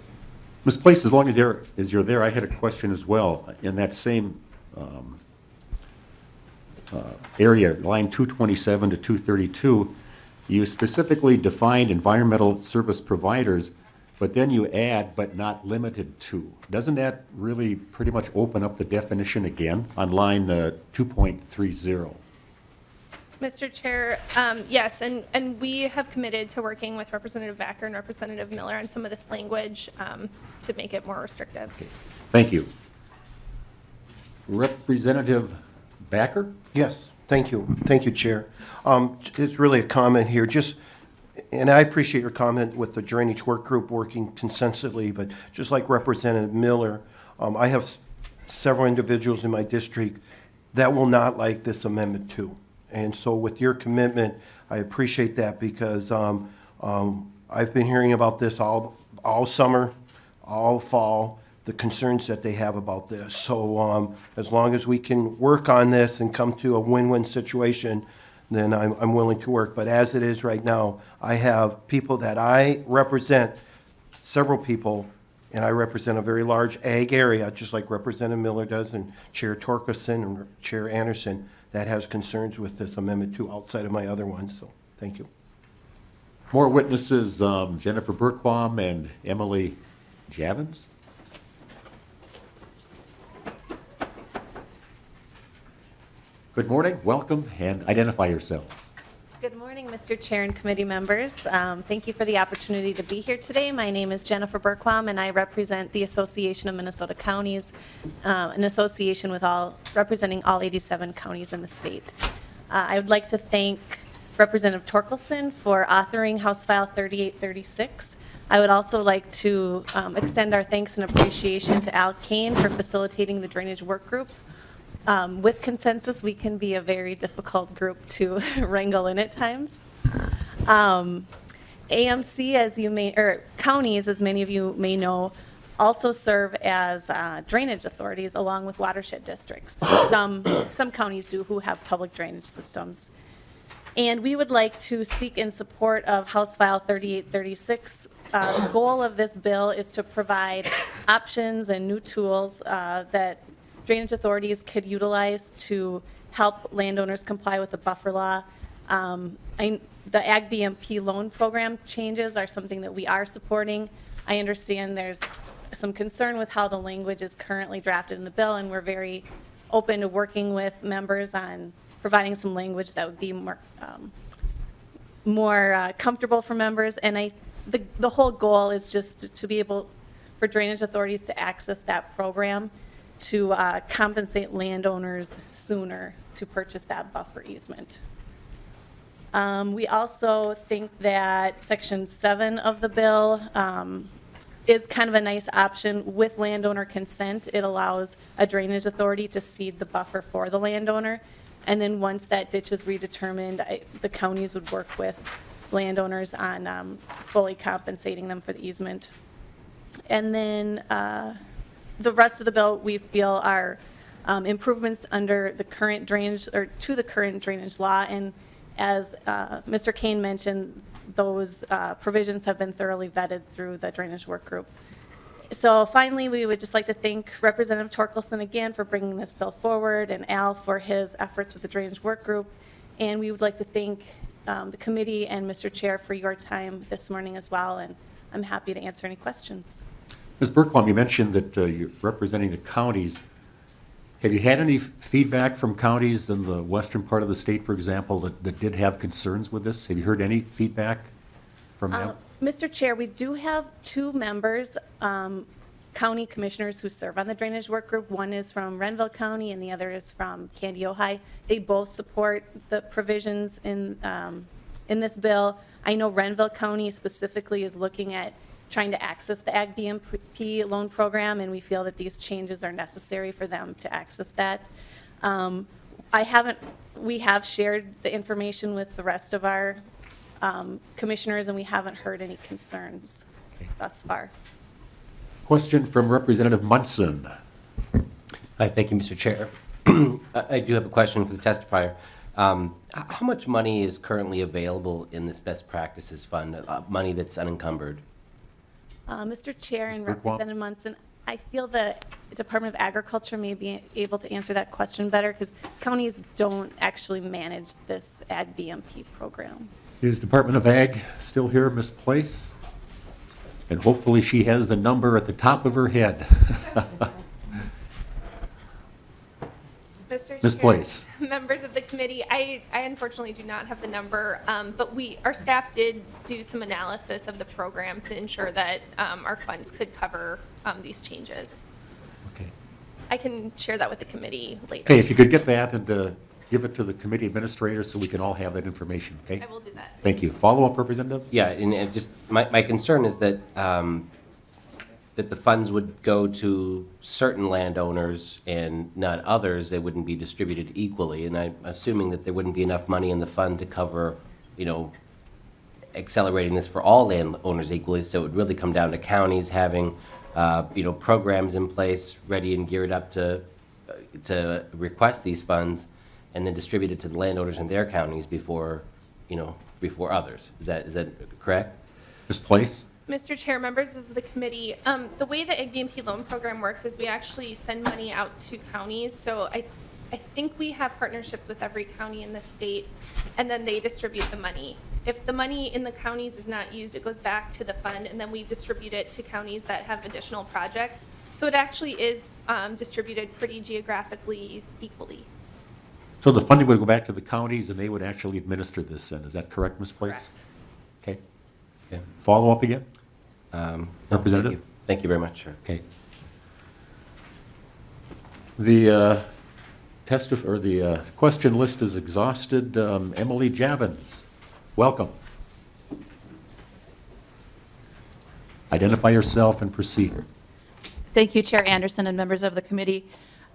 Speaker 1: Ms. Place, as long as you're there, I had a question as well. In that same area, line 227 to 232, you specifically defined environmental service providers, but then you add, but not limited to. Doesn't that really pretty much open up the definition again on line 2.30?
Speaker 16: Mr. Chair, yes, and we have committed to working with Representative Backer and Representative Miller on some of this language to make it more restrictive.
Speaker 1: Okay. Thank you. Representative Backer?
Speaker 14: Yes, thank you. Thank you, Chair. It's really a comment here, and I appreciate your comment with the drainage work group working consensually, but just like Representative Miller, I have several individuals in my district that will not like this amendment too. And so with your commitment, I appreciate that, because I've been hearing about this all summer, all fall, the concerns that they have about this. So as long as we can work on this and come to a win-win situation, then I'm willing to work. But as it is right now, I have people that I represent, several people, and I represent a very large ag area, just like Representative Miller does, and Chair Torkelson and Chair Anderson, that has concerns with this amendment too, outside of my other ones. So thank you.
Speaker 1: More witnesses, Jennifer Burquam and Emily Javins. Good morning, welcome, and identify yourselves.
Speaker 17: Good morning, Mr. Chair and committee members. Thank you for the opportunity to be here today. My name is Jennifer Burquam, and I represent the Association of Minnesota Counties, an association representing all 87 counties in the state. I would like to thank Representative Torkelson for authoring House File 3836. I would also like to extend our thanks and appreciation to Al Kane for facilitating the drainage work group. With consensus, we can be a very difficult group to wrangle in at times. AMC, as you may, or counties, as many of you may know, also serve as drainage authorities along with watershed districts. Some counties do who have public drainage systems. And we would like to speak in support of House File 3836. The goal of this bill is to provide options and new tools that drainage authorities could utilize to help landowners comply with the buffer law. The Ag BMP loan program changes are something that we are supporting. I understand there's some concern with how the language is currently drafted in the bill, and we're very open to working with members on providing some language that would be more comfortable for members. And the whole goal is just to be able for drainage authorities to access that program to compensate landowners sooner to purchase that buffer easement. We also think that Section 7 of the bill is kind of a nice option with landowner consent. It allows a drainage authority to cede the buffer for the landowner. And then once that ditch is redetermined, the counties would work with landowners on fully compensating them for the easement. And then the rest of the bill, we feel are improvements under the current drainage, or to the current drainage law. And as Mr. Kane mentioned, those provisions have been thoroughly vetted through the drainage work group. So finally, we would just like to thank Representative Torkelson again for bringing this bill forward, and Al for his efforts with the drainage work group. And we would like to thank the committee and Mr. Chair for your time this morning as well, and I'm happy to answer any questions.
Speaker 1: Ms. Burkholm, you mentioned that you're representing the counties. Have you had any feedback from counties in the western part of the state, for example, that did have concerns with this? Have you heard any feedback from them?
Speaker 17: Mr. Chair, we do have 2 members, county commissioners who serve on the drainage work group. One is from Renville County and the other is from Candy, Ojai. They both support the provisions in this bill. I know Renville County specifically is looking at trying to access the Ag BMP loan program, and we feel that these changes are necessary for them to access that. We have shared the information with the rest of our commissioners, and we haven't heard any concerns thus far.
Speaker 1: Question from Representative Munson.
Speaker 2: Hi, thank you, Mr. Chair. I do have a question for the testifier. How much money is currently available in this best practices fund, money that's unencumbered?
Speaker 17: Mr. Chair and
Speaker 1: Ms. Burkholm.
Speaker 17: Representative Munson, I feel the Department of Agriculture may be able to answer that question better, because counties don't actually manage this Ag BMP program.
Speaker 1: Is Department of Ag still here, Ms. Place? And hopefully she has the number at the top of her head.
Speaker 16: Mr.
Speaker 1: Ms.
Speaker 16: Chair,
Speaker 1: Place.
Speaker 16: members of the committee, I unfortunately do not have the number, but our staff did do some analysis of the program to ensure that our funds could cover these changes.
Speaker 1: Okay.
Speaker 16: I can share that with the committee later.
Speaker 1: Okay, if you could get that and give it to the committee administrator so we can all have that information, okay?
Speaker 16: I will do that.
Speaker 1: Thank you. Follow-up, Representative?
Speaker 2: Yeah, and it just, my concern is that, that the funds would go to certain landowners and not others. They wouldn't be distributed equally, and I'm assuming that there wouldn't be enough money in the fund to cover, accelerating this for all landowners equally, so it would really come down to counties having, programs in place, ready and geared up to request these funds, and then distribute it to the landowners in their counties before others. Is that correct?
Speaker 1: Ms. Place?
Speaker 16: Mr. Chair, members of the committee, the way the Ag BMP loan program works is we actually send money out to counties. So I think we have partnerships with every county in the state, and then they distribute the money. If the money in the counties is not used, it goes back to the fund, and then we distribute it to counties that have additional projects. So it actually is distributed pretty geographically equally.
Speaker 1: So the funding would go back to the counties and they would actually administer this then. Is that correct, Ms. Place?
Speaker 16: Correct.
Speaker 1: Okay.
Speaker 2: Yeah.
Speaker 1: Follow-up again? Representative?
Speaker 2: Thank you very much, sir.
Speaker 1: Okay. The the question list is exhausted. Emily Javins, welcome. Identify yourself and proceed.
Speaker 18: Thank you, Chair Anderson and members of the committee.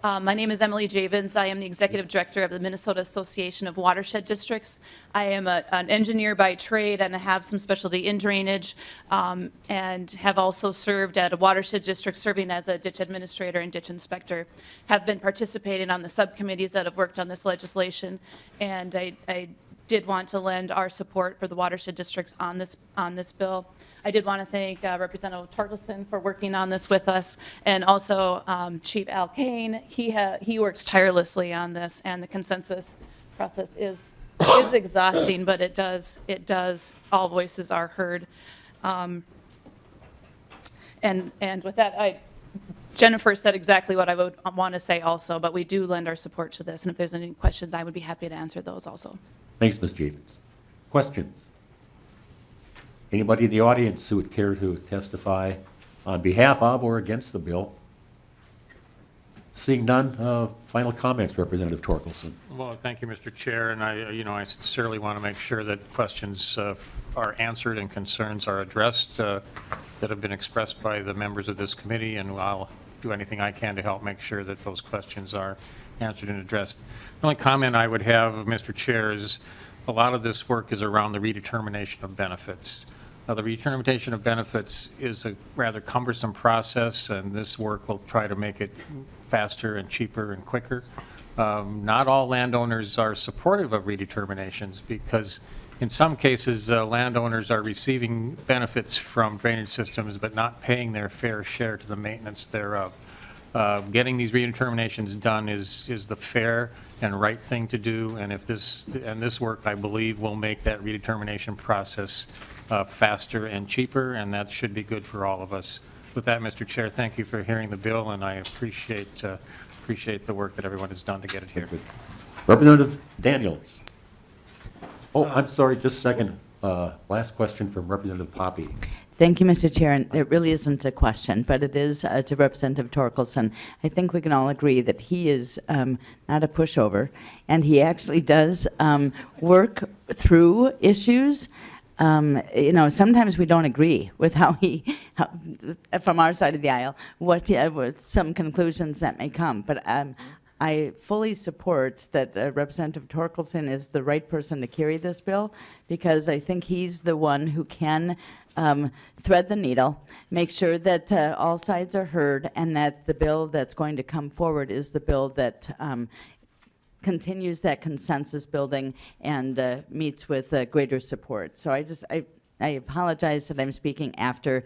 Speaker 18: My name is Emily Javins. I am the Executive Director of the Minnesota Association of Watershed Districts. I am an engineer by trade and have some specialty in drainage, and have also served at a watershed district serving as a ditch administrator and ditch inspector. Have been participating on the subcommittees that have worked on this legislation, and I did want to lend our support for the watershed districts on this bill. I did want to thank Representative Torkelson for working on this with us, and also Chief Al Kane. He works tirelessly on this, and the consensus process is exhausting, but it does all voices are heard. And with that, Jennifer said exactly what I would want to say also, but we do lend our support to this, and if there's any questions, I would be happy to answer those also.
Speaker 1: Thanks, Ms. Javins. Questions? Anybody in the audience who would care to testify on behalf of or against the bill? Seeing none, final comments, Representative Torkelson.
Speaker 3: Well, thank you, Mr. Chair, and I sincerely want to make sure that questions are answered and concerns are addressed that have been expressed by the members of this committee, and I'll do anything I can to help make sure that those questions are answered and addressed. The only comment I would have, Mr. Chair, is a lot of this work is around the redetermination of benefits. Now, the redetermination of benefits is a rather cumbersome process, and this work will try to make it faster and cheaper and quicker. Not all landowners are supportive of redeterminations because in some cases, landowners are receiving benefits from drainage systems but not paying their fair share to the maintenance thereof. Getting these redeterminations done is the fair and right thing to do, and this work, I believe, will make that redetermination process faster and cheaper, and that should be good for all of us. With that, Mr. Chair, thank you for hearing the bill, and I appreciate the work that everyone has done to get it here.
Speaker 1: Representative Daniels. Oh, I'm sorry, just a second. Last question from Representative Poppy.
Speaker 19: Thank you, Mr. Chair. And it really isn't a question, but it is to Representative Torkelson. I think we can all agree that he is not a pushover, and he actually does work through issues. Sometimes we don't agree with how from our side of the aisle, what some conclusions that may come. But I fully support that Representative Torkelson is the right person to carry this bill, because I think he's the one who can thread the needle, make sure that all sides are heard, and that the bill that's going to come forward is the bill that continues that consensus building and meets with greater support. So I apologize that I'm speaking after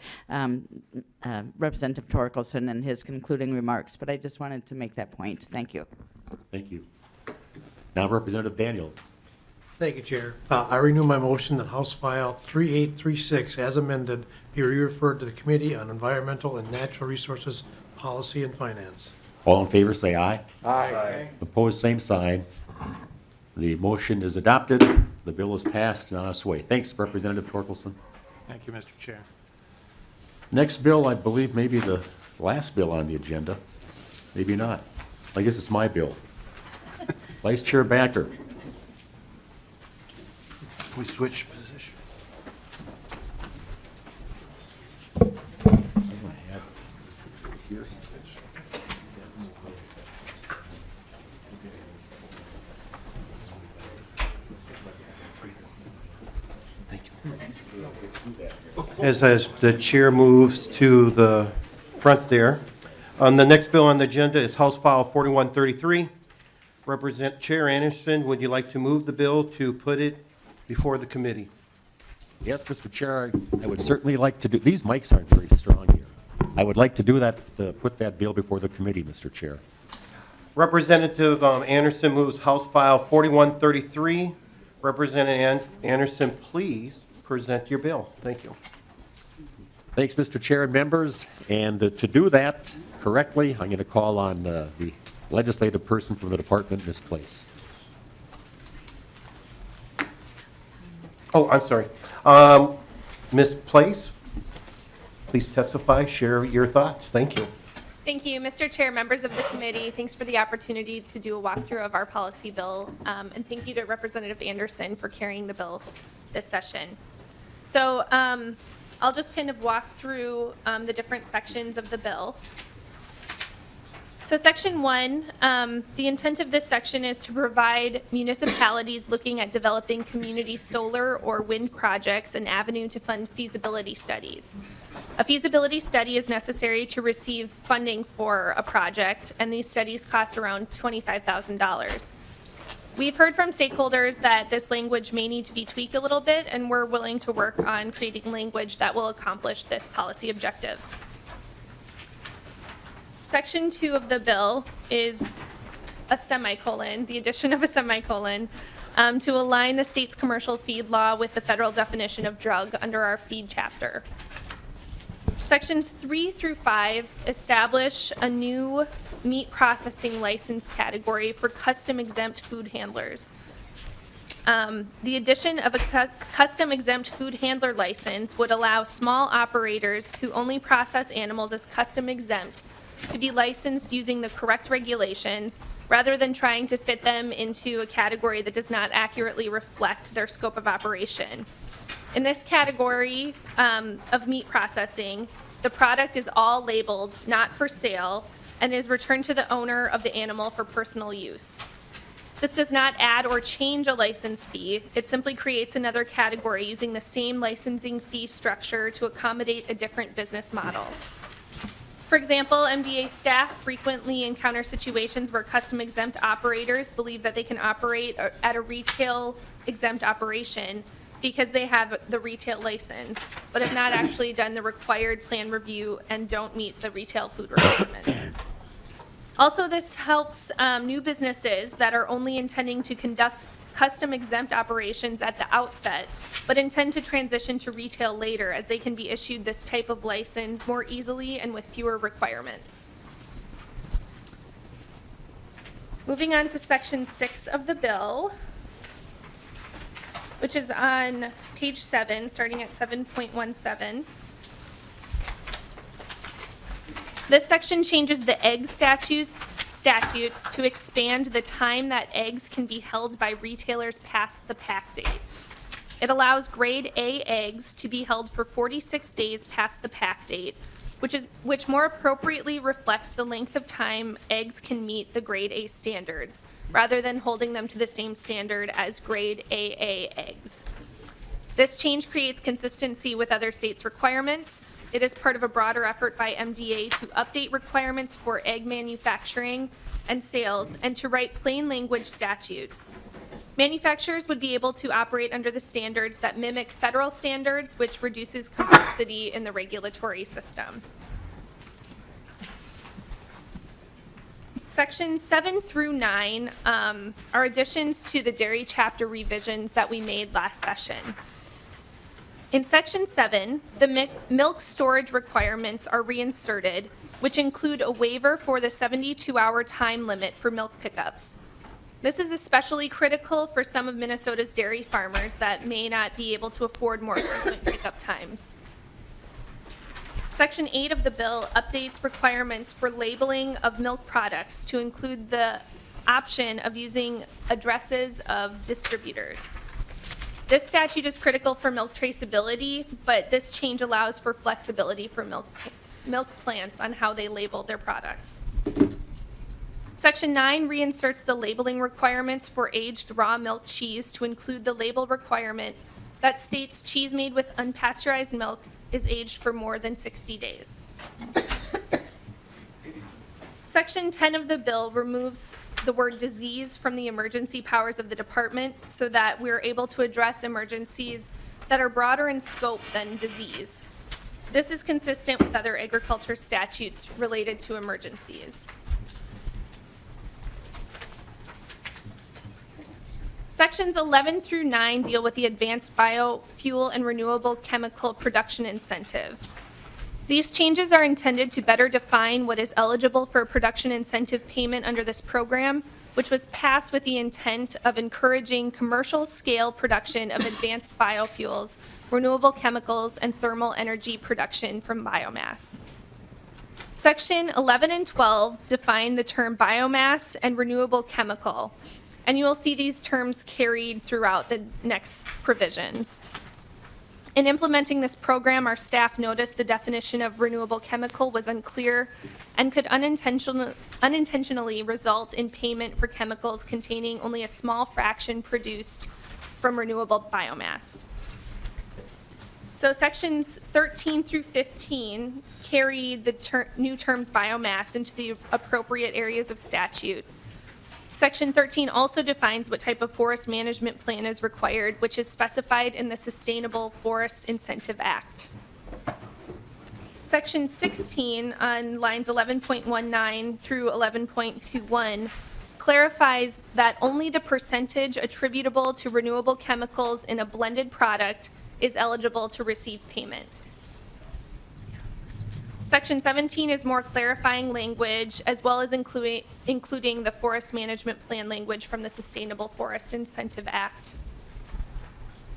Speaker 19: Representative Torkelson and his concluding remarks, but I just wanted to make that point. Thank you.
Speaker 1: Thank you. Now, Representative Daniels.
Speaker 11: Thank you, Chair. I renew my motion that House File 3836, as amended, be referred to the Committee on Environmental and Natural Resources Policy and Finance.
Speaker 1: All in favor, say aye.
Speaker 11: Aye.
Speaker 1: Opposed, same sign. The motion is adopted. The bill is passed and on its way. Thanks, Representative Torkelson.
Speaker 3: Thank you, Mr. Chair.
Speaker 1: Next bill, I believe, maybe the last bill on the agenda. Maybe not. I guess it's my bill. Vice Chair Backer.
Speaker 14: We switch position. As the chair moves to the front there. The next bill on the agenda is House File 4133. Representative Chair Anderson, would you like to move the bill to put it before the committee?
Speaker 1: Yes, Mr. Chair, I would certainly like to do, these mics aren't very strong here. I would like to do that, put that bill before the committee, Mr. Chair.
Speaker 14: Representative Anderson moves House File 4133. Representative Anderson, please present your bill. Thank you.
Speaker 1: Thanks, Mr. Chair and members. And to do that correctly, I'm going to call on the legislative person from the department, Ms. Place.
Speaker 14: Oh, I'm sorry. Ms. Place, please testify, share your thoughts. Thank you.
Speaker 16: Thank you, Mr. Chair, members of the committee. Thanks for the opportunity to do a walkthrough of our policy bill. And thank you to Representative Anderson for carrying the bill this session. So I'll just kind of walk through the different sections of the bill. So Section 1, the intent of this section is to provide municipalities looking at developing community solar or wind projects an avenue to fund feasibility studies. A feasibility study is necessary to receive funding for a project, and these studies cost around $25,000. We've heard from stakeholders that this language may need to be tweaked a little bit, and we're willing to work on creating language that will accomplish this policy objective. Section 2 of the bill is a semicolon, the addition of a semicolon, to align the state's commercial feed law with the federal definition of drug under our feed chapter. Sections 3 through 5 establish a new meat processing license category for custom exempt food handlers. The addition of a custom exempt food handler license would allow small operators who only process animals as custom exempt to be licensed using the correct regulations rather than trying to fit them into a category that does not accurately reflect their scope of operation. In this category of meat processing, the product is all labeled not for sale and is returned to the owner of the animal for personal use. This does not add or change a license fee. It simply creates another category using the same licensing fee structure to accommodate a different business model. For example, MDA staff frequently encounter situations where custom exempt operators believe that they can operate at a retail exempt operation because they have the retail license, but have not actually done the required plan review and don't meet the retail food requirements. Also, this helps new businesses that are only intending to conduct custom exempt operations at the outset, but intend to transition to retail later, as they can be issued this type of license more easily and with fewer requirements. Moving on to Section 6 of the bill, which is on page 7, starting at 7.17. This section changes the egg statutes to expand the time that eggs can be held by retailers past the pack date. It allows grade A eggs to be held for 46 days past the pack date, which more appropriately reflects the length of time eggs can meet the grade A standards, rather than holding them to the same standard as grade AA eggs. This change creates consistency with other states' requirements. It is part of a broader effort by MDA to update requirements for egg manufacturing and sales and to write plain language statutes. Manufacturers would be able to operate under the standards that mimic federal standards, which reduces complexity in the regulatory system. Sections 7 through 9 are additions to the dairy chapter revisions that we made last session. In Section 7, the milk storage requirements are reinserted, which include a waiver for the 72-hour time limit for milk pickups. This is especially critical for some of Minnesota's dairy farmers that may not be able to afford more frequent pickup times. Section 8 of the bill updates requirements for labeling of milk products to include the option of using addresses of distributors. This statute is critical for milk traceability, but this change allows for flexibility for milk plants on how they label their product. Section 9 reinserts the labeling requirements for aged raw milk cheese to include the label requirement that states cheese made with unpasteurized milk is aged for more than 60 days. Section 10 of the bill removes the word disease from the emergency powers of the department so that we're able to address emergencies that are broader in scope than disease. This is consistent with other agriculture statutes related to emergencies. Sections 11 through 9 deal with the advanced biofuel and renewable chemical production incentive. These changes are intended to better define what is eligible for a production incentive payment under this program, which was passed with the intent of encouraging commercial scale production of advanced biofuels, renewable chemicals, and thermal energy production from biomass. Section 11 and 12 define the term biomass and renewable chemical, and you will see these terms carried throughout the next provisions. In implementing this program, our staff noticed the definition of renewable chemical was unclear and could unintentionally result in payment for chemicals containing only a small fraction produced from renewable biomass. So sections 13 through 15 carry the new terms biomass into the appropriate areas of statute. Section 13 also defines what type of forest management plan is required, which is specified in the Sustainable Forest Incentive Act. Section 16 on lines 11.19 through 11.21 clarifies that only the percentage attributable to renewable chemicals in a blended product is eligible to receive payment. Section 17 is more clarifying language, as well as including the forest management plan language from the Sustainable Forest Incentive Act.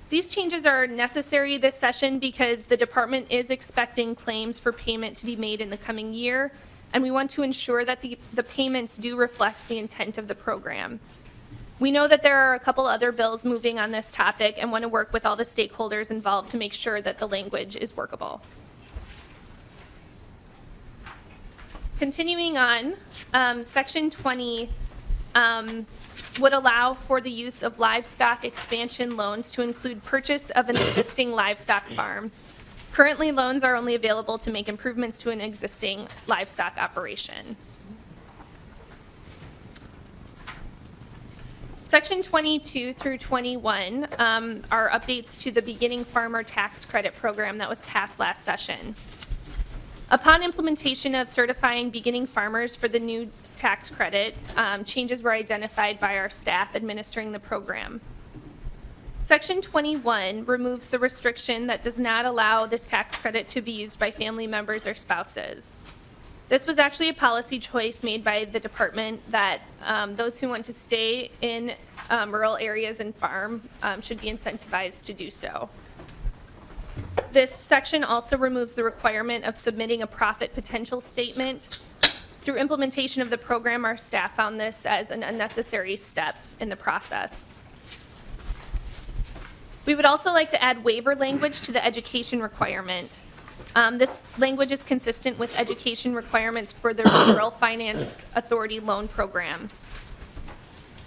Speaker 16: These changes are necessary this session because the department is expecting claims for payment to be made in the coming year, and we want to ensure that the payments do reflect the intent of the program. We know that there are a couple other bills moving on this topic and want to work with all the stakeholders involved to make sure that the language is workable. Continuing on, Section 20 would allow for the use of livestock expansion loans to include purchase of an existing livestock farm. Currently, loans are only available to make improvements to an existing livestock operation. Section 22 through 21 are updates to the Beginning Farmer Tax Credit Program that was passed last session. Upon implementation of certifying beginning farmers for the new tax credit, changes were identified by our staff administering the program. Section 21 removes the restriction that does not allow this tax credit to be used by family members or spouses. This was actually a policy choice made by the department that those who want to stay in rural areas and farm should be incentivized to do so. This section also removes the requirement of submitting a profit potential statement. Through implementation of the program, our staff found this as an unnecessary step in the process. We would also like to add waiver language to the education requirement. This language is consistent with education requirements for the Rural Finance Authority loan programs.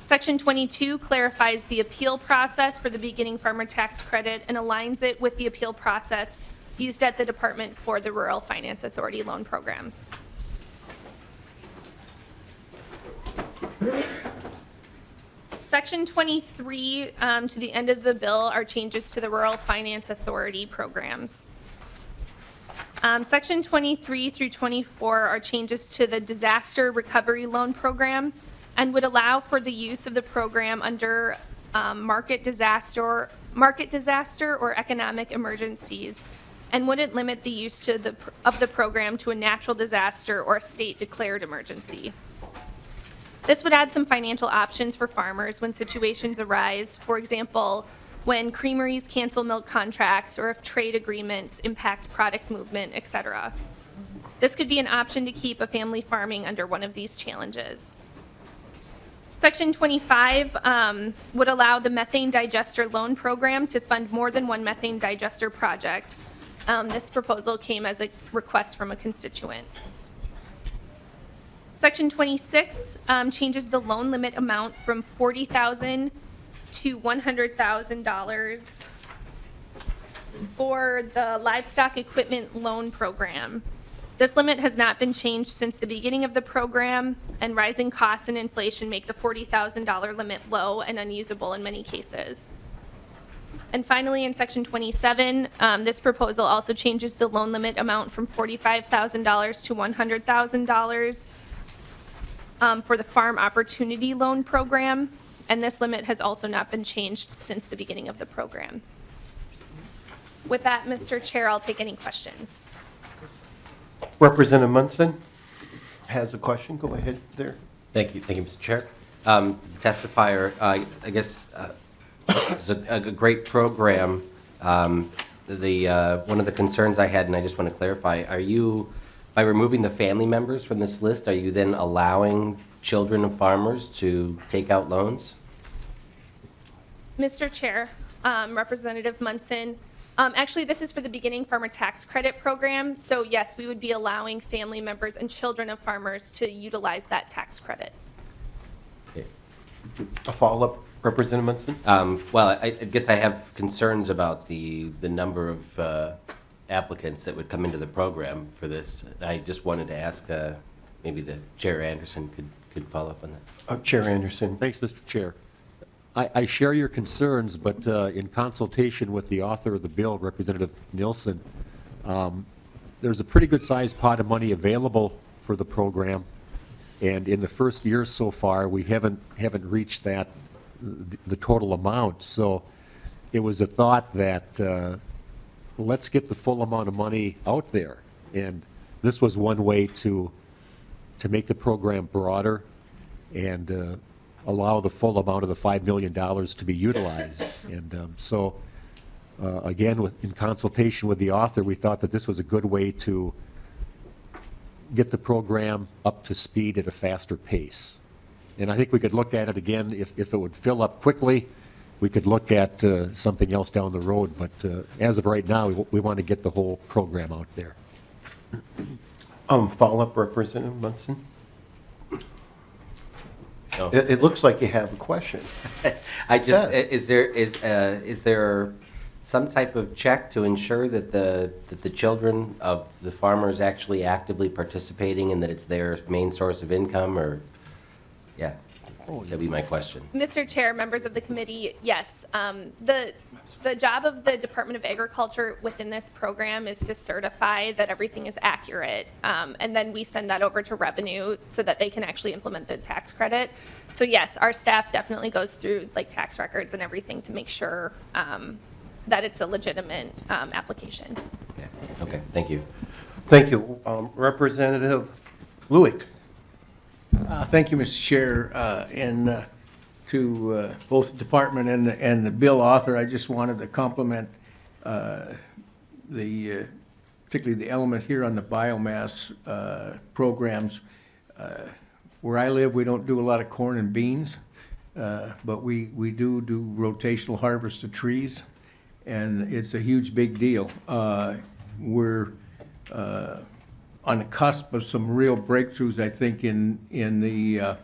Speaker 16: Section 22 clarifies the appeal process for the beginning farmer tax credit and aligns it with the appeal process used at the department for the Rural Finance Authority loan programs. Section 23 to the end of the bill are changes to the Rural Finance Authority programs. Section 23 through 24 are changes to the Disaster Recovery Loan Program and would allow for the use of the program under market disaster or economic emergencies, and wouldn't limit the use of the program to a natural disaster or a state-declared emergency. This would add some financial options for farmers when situations arise, for example, when creameries cancel milk contracts or if trade agreements impact product movement, etc. This could be an option to keep a family farming under one of these challenges. Section 25 would allow the methane digester loan program to fund more than one methane digester project. This proposal came as a request from a constituent. Section 26 changes the loan limit amount from $40,000 to $100,000 for the livestock equipment loan program. This limit has not been changed since the beginning of the program, and rising costs and inflation make the $40,000 limit low and unusable in many cases. And finally, in Section 27, this proposal also changes the loan limit amount from $45,000 to $100,000 for the Farm Opportunity Loan Program, and this limit has also not been changed since the beginning of the program. With that, Mr. Chair, I'll take any questions.
Speaker 14: Representative Munson has a question. Go ahead there.
Speaker 2: Thank you, Mr. Chair. The testifier, I guess, it's a great program. One of the concerns I had, and I just want to clarify, are you, by removing the family members from this list, are you then allowing children of farmers to take out loans?
Speaker 16: Mr. Chair, Representative Munson, actually, this is for the Beginning Farmer Tax Credit Program, so yes, we would be allowing family members and children of farmers to utilize that tax credit.
Speaker 2: Okay.
Speaker 14: A follow-up, Representative Munson?
Speaker 2: Well, I guess I have concerns about the number of applicants that would come into the program for this. I just wanted to ask, maybe the Chair Anderson could follow up on that.
Speaker 14: Chair Anderson.
Speaker 1: Thanks, Mr. Chair. I share your concerns, but in consultation with the author of the bill, Representative Nielsen, there's a pretty good-sized pot of money available for the program, and in the first year so far, we haven't reached the total amount. So it was a thought that let's get the full amount of money out there, and this was one way to make the program broader and allow the full amount of the $5 million to be utilized. And so, again, in consultation with the author, we thought that this was a good way to get the program up to speed at a faster pace. And I think we could look at it again, if it would fill up quickly, we could look at something else down the road, but as of right now, we want to get the whole program out there.
Speaker 14: Follow-up, Representative Munson?
Speaker 2: No.
Speaker 14: It looks like you have a question.
Speaker 2: I just,
Speaker 14: Yeah.
Speaker 2: is there some type of check to ensure that the children of the farmers actually actively participating and that it's their main source of income, or, yeah, that'd be my question.
Speaker 16: Mr. Chair, members of the committee, yes. The job of the Department of Agriculture within this program is to certify that everything is accurate. And then we send that over to Revenue so that they can actually implement the tax credit. So yes, our staff definitely goes through like tax records and everything to make sure that it's a legitimate application.
Speaker 2: Okay, thank you.
Speaker 14: Thank you. Representative Lewick?
Speaker 20: Thank you, Mr. Chair, and to both the department and the bill author. I just wanted to compliment particularly the element here on the biomass programs. Where I live, we don't do a lot of corn and beans, but we do rotational harvest of trees, and it's a huge, big deal. We're on the cusp of some real breakthroughs, I think, in the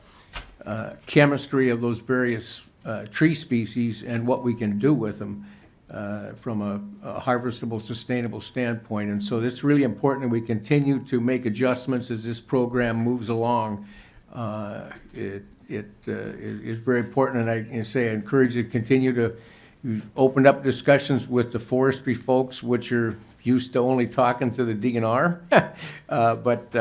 Speaker 20: chemistry of those various tree species and what we can do with them from a harvestable, sustainable standpoint. And so it's really important that we continue to make adjustments as this program moves along. It is very important, and I encourage you to continue to open up discussions with the forestry folks, which are used to only talking to the DNR, but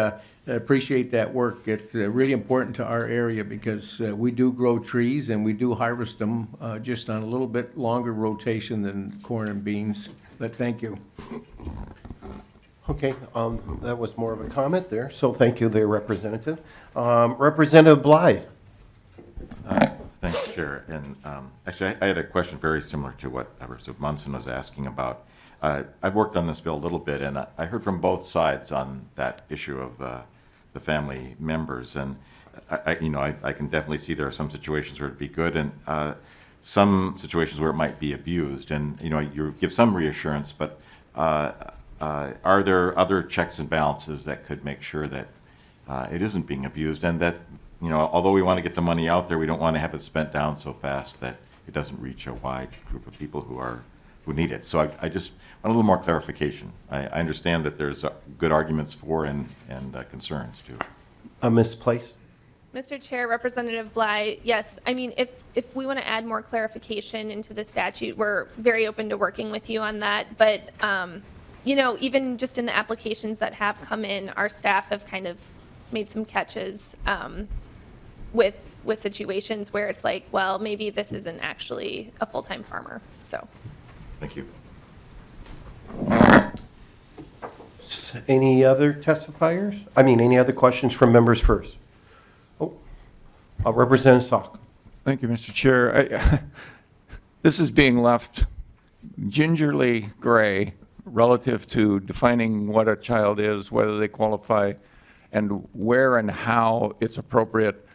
Speaker 20: I appreciate that work. It's really important to our area because we do grow trees and we do harvest them just on a little bit longer rotation than corn and beans. But thank you.
Speaker 14: Okay, that was more of a comment there, so thank you there, Representative. Representative Bly?
Speaker 21: Thanks, Chair. And actually, I had a question very similar to what Representative Munson was asking about. I've worked on this bill a little bit, and I heard from both sides on that issue of the family members. And I can definitely see there are some situations where it'd be good, and some situations where it might be abused. And you give some reassurance, but are there other checks and balances that could make sure that it isn't being abused, and that although we want to get the money out there, we don't want to have it spent down so fast that it doesn't reach a wide group of people who need it. So I just want a little more clarification. I understand that there's good arguments for and concerns too.
Speaker 14: Ms. Place?
Speaker 16: Mr. Chair, Representative Bly, yes, I mean, if we want to add more clarification into the statute, we're very open to working with you on that. But, even just in the applications that have come in, our staff have kind of made some catches with situations where it's like, well, maybe this isn't actually a full-time farmer, so.
Speaker 21: Thank you.
Speaker 14: Any other testifiers? Any other questions from members first? Representative Salk.
Speaker 22: Thank you, Mr. Chair. This is being left gingerly gray relative to defining what a child is, whether they qualify, and where and how it's appropriate.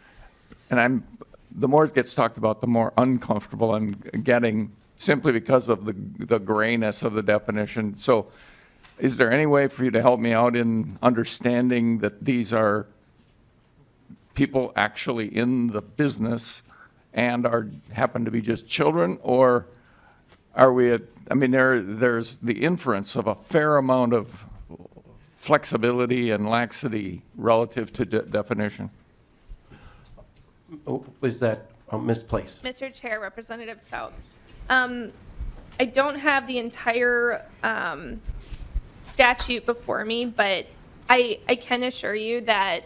Speaker 22: And the more it gets talked about, the more uncomfortable I'm getting, simply because of the grayness of the definition. So is there any way for you to help me out in understanding that these are people actually in the business and happen to be just children? Or are we there's the inference of a fair amount of flexibility and laxity relative to definition.
Speaker 14: Is that Ms. Place?
Speaker 16: Mr. Chair, Representative South. I don't have the entire statute before me, but I can assure you that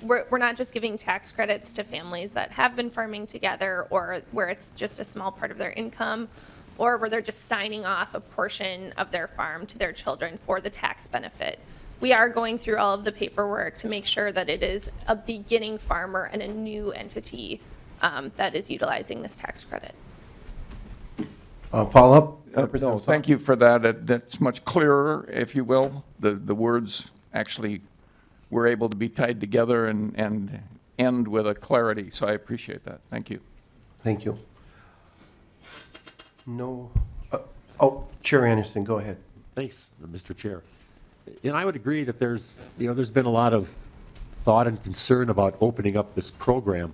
Speaker 16: we're not just giving tax credits to families that have been farming together, or where it's just a small part of their income, or where they're just signing off a portion of their farm to their children for the tax benefit. We are going through all of the paperwork to make sure that it is a beginning farmer and a new entity that is utilizing this tax credit.
Speaker 14: Follow-up?
Speaker 22: No, thank you for that. That's much clearer, if you will. The words actually we're able to be tied together and end with a clarity. So I appreciate that. Thank you.
Speaker 14: Thank you. No, Chair Anderson, go ahead.
Speaker 1: Thanks, Mr. Chair. And I would agree that there's been a lot of thought and concern about opening up this program.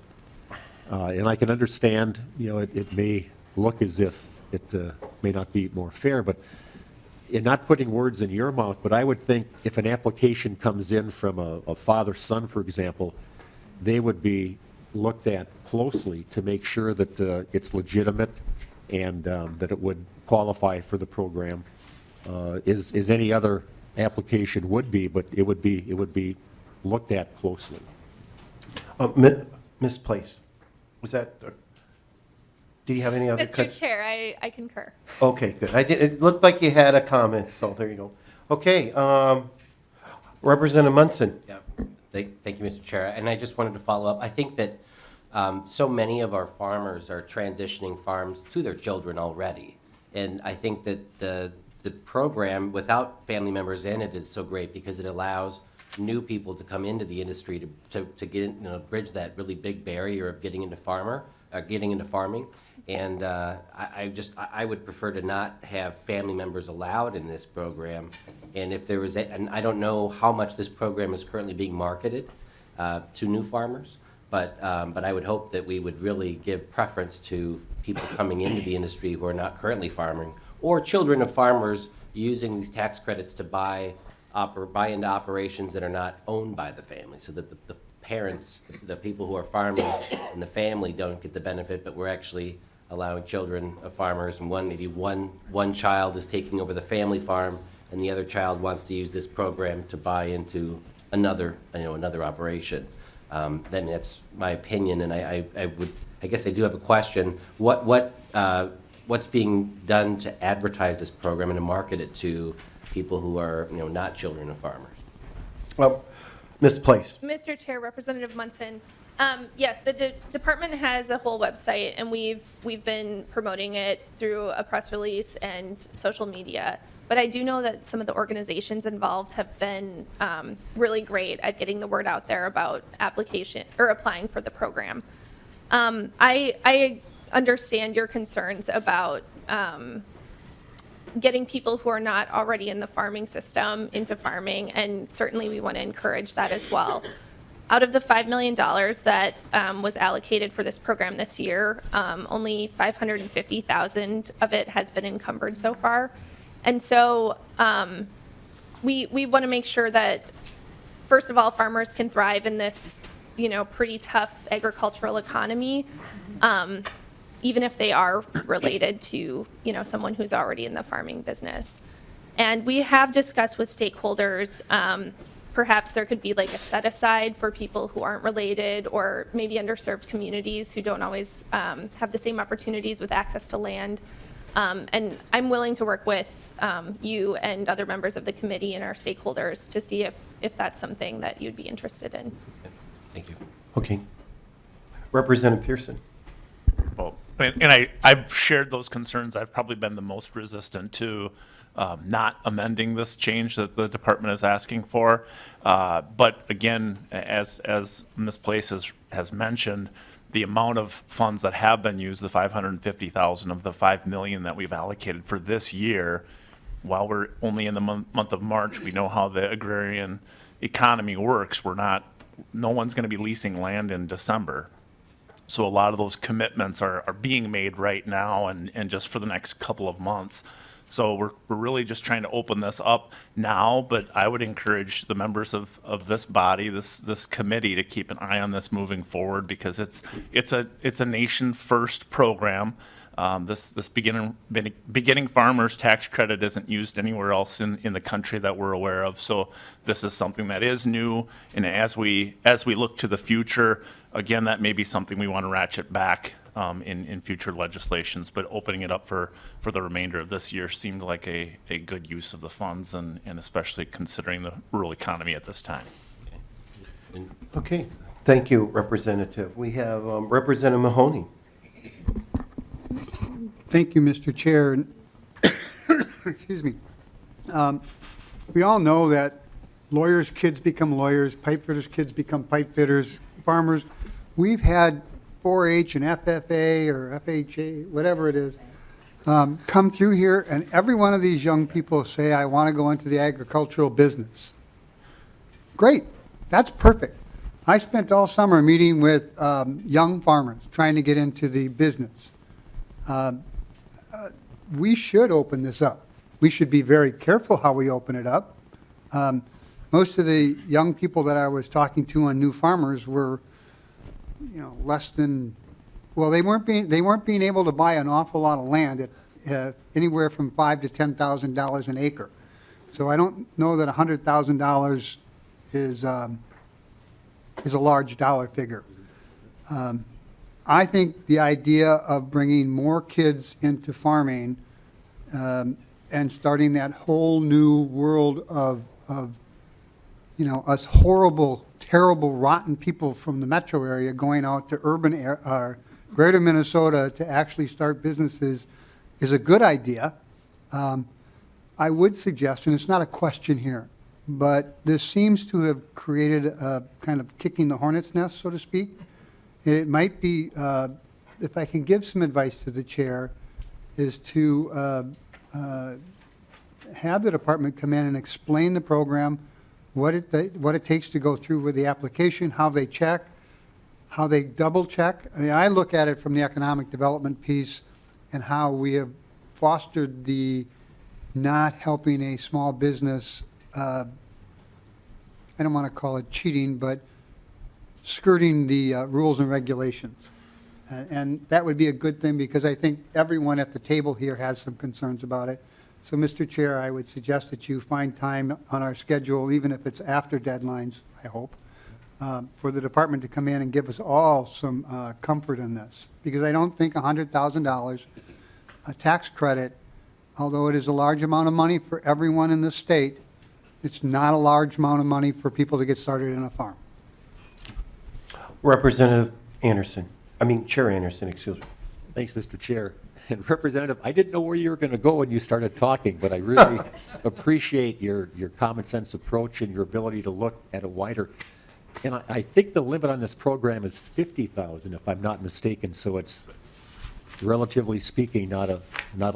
Speaker 1: And I can understand, it may look as if it may not be more fair, but in not putting words in your mouth, but I would think if an application comes in from a father-son, for example, they would be looked at closely to make sure that it's legitimate and that it would qualify for the program, as any other application would be, but it would be looked at closely.
Speaker 14: Ms. Place, was that, do you have any other?
Speaker 16: Mr. Chair, I concur.
Speaker 14: Okay, good. It looked like you had a comment, so there you go. Okay, Representative Munson.
Speaker 2: Yeah, thank you, Mr. Chair. And I just wanted to follow up. I think that so many of our farmers are transitioning farms to their children already. And I think that the program without family members in it is so great because it allows new people to come into the industry to get bridge that really big barrier of getting into farming. And I would prefer to not have family members allowed in this program. And if there was, and I don't know how much this program is currently being marketed to new farmers, but I would hope that we would really give preference to people coming into the industry who are not currently farming, or children of farmers using these tax credits to buy into operations that are not owned by the family, so that the parents, the people who are farming and the family don't get the benefit, but we're actually allowing children of farmers, and maybe one child is taking over the family farm, and the other child wants to use this program to buy into another operation. Then that's my opinion, and I guess I do have a question. What's being done to advertise this program and to market it to people who are not children of farmers?
Speaker 14: Well, Ms. Place.
Speaker 16: Mr. Chair, Representative Munson, yes, the department has a whole website, and we've been promoting it through a press release and social media. But I do know that some of the organizations involved have been really great at getting the word out there about applying for the program. I understand your concerns about getting people who are not already in the farming system into farming, and certainly we want to encourage that as well. Out of the $5 million that was allocated for this program this year, only $550,000 of it has been encumbered so far. And so we want to make sure that, first of all, farmers can thrive in this, pretty tough agricultural economy, even if they are related to, someone who's already in the farming business. And we have discussed with stakeholders, perhaps there could be like a set aside for people who aren't related, or maybe underserved communities who don't always have the same opportunities with access to land. And I'm willing to work with you and other members of the committee and our stakeholders to see if that's something that you'd be interested in.
Speaker 2: Thank you.
Speaker 14: Okay. Representative Pearson.
Speaker 4: Well, and I've shared those concerns. I've probably been the most resistant to not amending this change that the department is asking for. But again, as Ms. Place has mentioned, the amount of funds that have been used, the $550,000 of the $5 million that we've allocated for this year, while we're only in the month of March, we know how the agrarian economy works. No one's going to be leasing land in December. So a lot of those commitments are being made right now and just for the next couple of months. So we're really just trying to open this up now, but I would encourage the members of this body, this committee, to keep an eye on this moving forward, because it's a nation first program. This beginning farmers tax credit isn't used anywhere else in the country that we're aware of. So this is something that is new, and as we look to the future, again, that may be something we want to ratchet back in future legislations, but opening it up for the remainder of this year seemed like a good use of the funds, and especially considering the rural economy at this time.
Speaker 14: Okay, thank you, Representative. We have Representative Mahoney.
Speaker 9: Thank you, Mr. Chair. Excuse me. We all know that lawyers' kids become lawyers, pipe fitters' kids become pipe fitters, farmers. We've had 4-H and FFA or FHA, whatever it is, come through here, and every one of these young people say, I want to go into the agricultural business. Great, that's perfect. I spent all summer meeting with young farmers, trying to get into the business. We should open this up. We should be very careful how we open it up. Most of the young people that I was talking to on New Farmers were, less than, well, they weren't being able to buy an awful lot of land at anywhere from $5,000 to $10,000 an acre. So I don't know that $100,000 is a large dollar figure. I think the idea of bringing more kids into farming and starting that whole new world of us horrible, terrible, rotten people from the metro area going out to greater Minnesota to actually start businesses is a good idea. I would suggest, and it's not a question here, but this seems to have created a kind of kicking the hornet's nest, so to speak. It might be, if I can give some advice to the chair, is to have the department come in and explain the program, what it takes to go through with the application, how they check, how they double check. I mean, I look at it from the economic development piece and how we have fostered the not helping a small business, I don't want to call it cheating, but skirting the rules and regulations. And that would be a good thing because I think everyone at the table here has some concerns about it. So, Mr. Chair, I would suggest that you find time on our schedule, even if it's after deadlines, I hope, for the department to come in and give us all some comfort in this. Because I don't think $100,000, a tax credit, although it is a large amount of money for everyone in the state, it's not a large amount of money for people to get started in a farm.
Speaker 14: Representative Anderson, Chair Anderson, excuse me.
Speaker 7: Thanks, Mr. Chair. And Representative, I didn't know where you were going to go when you started talking, but I really appreciate your common sense approach and your ability to look at it wider. And I think the limit on this program is 50,000, if I'm not mistaken. So it's, relatively speaking, not a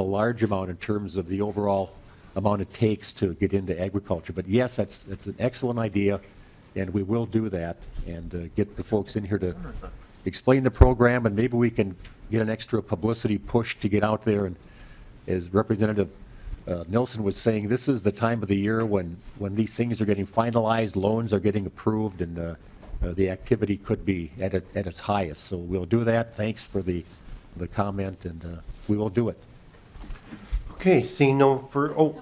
Speaker 7: large amount in terms of the overall amount it takes to get into agriculture. But yes, that's an excellent idea, and we will do that and get the folks in here to explain the program, and maybe we can get an extra publicity push to get out there. And as Representative Nilsson was saying, this is the time of the year when these things are getting finalized, loans are getting approved, and the activity could be at its highest. So we'll do that. Thanks for the comment, and we will do it.
Speaker 14: Okay, seeing no further,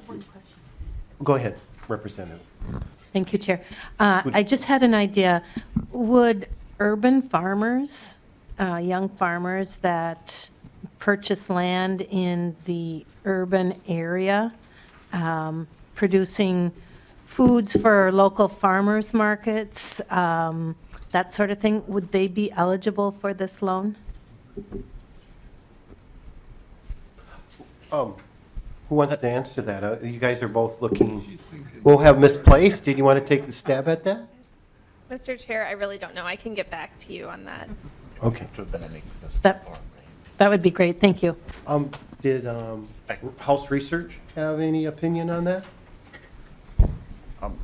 Speaker 14: go ahead, Representative.
Speaker 8: Thank you, Chair. I just had an idea. Would urban farmers, young farmers that purchase land in the urban area, producing foods for local farmers markets, that sort of thing, would they be eligible for this loan?
Speaker 14: Who wants to answer that? You guys are both looking, we'll have Ms. Place. Did you want to take the stab at that?
Speaker 16: Mr. Chair, I really don't know. I can get back to you on that.
Speaker 14: Okay.
Speaker 8: That would be great. Thank you.
Speaker 14: Did House Research have any opinion on that?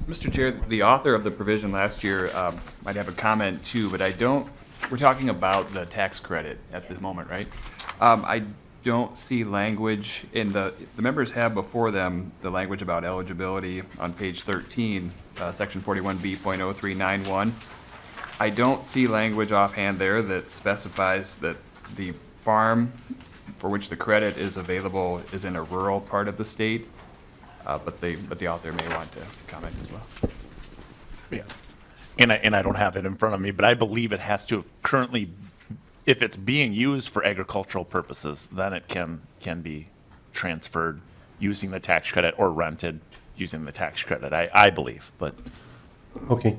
Speaker 13: Mr. Chair, the author of the provision last year might have a comment too, but we're talking about the tax credit at the moment, right? I don't see language in the members have before them the language about eligibility on page 13, section 41B.0391. I don't see language offhand there that specifies that the farm for which the credit is available is in a rural part of the state, but the author may want to comment as well.
Speaker 4: Yeah, and I don't have it in front of me, but I believe it has to currently, if it's being used for agricultural purposes, then it can be transferred using the tax credit or rented using the tax credit, I believe, but.
Speaker 14: Okay,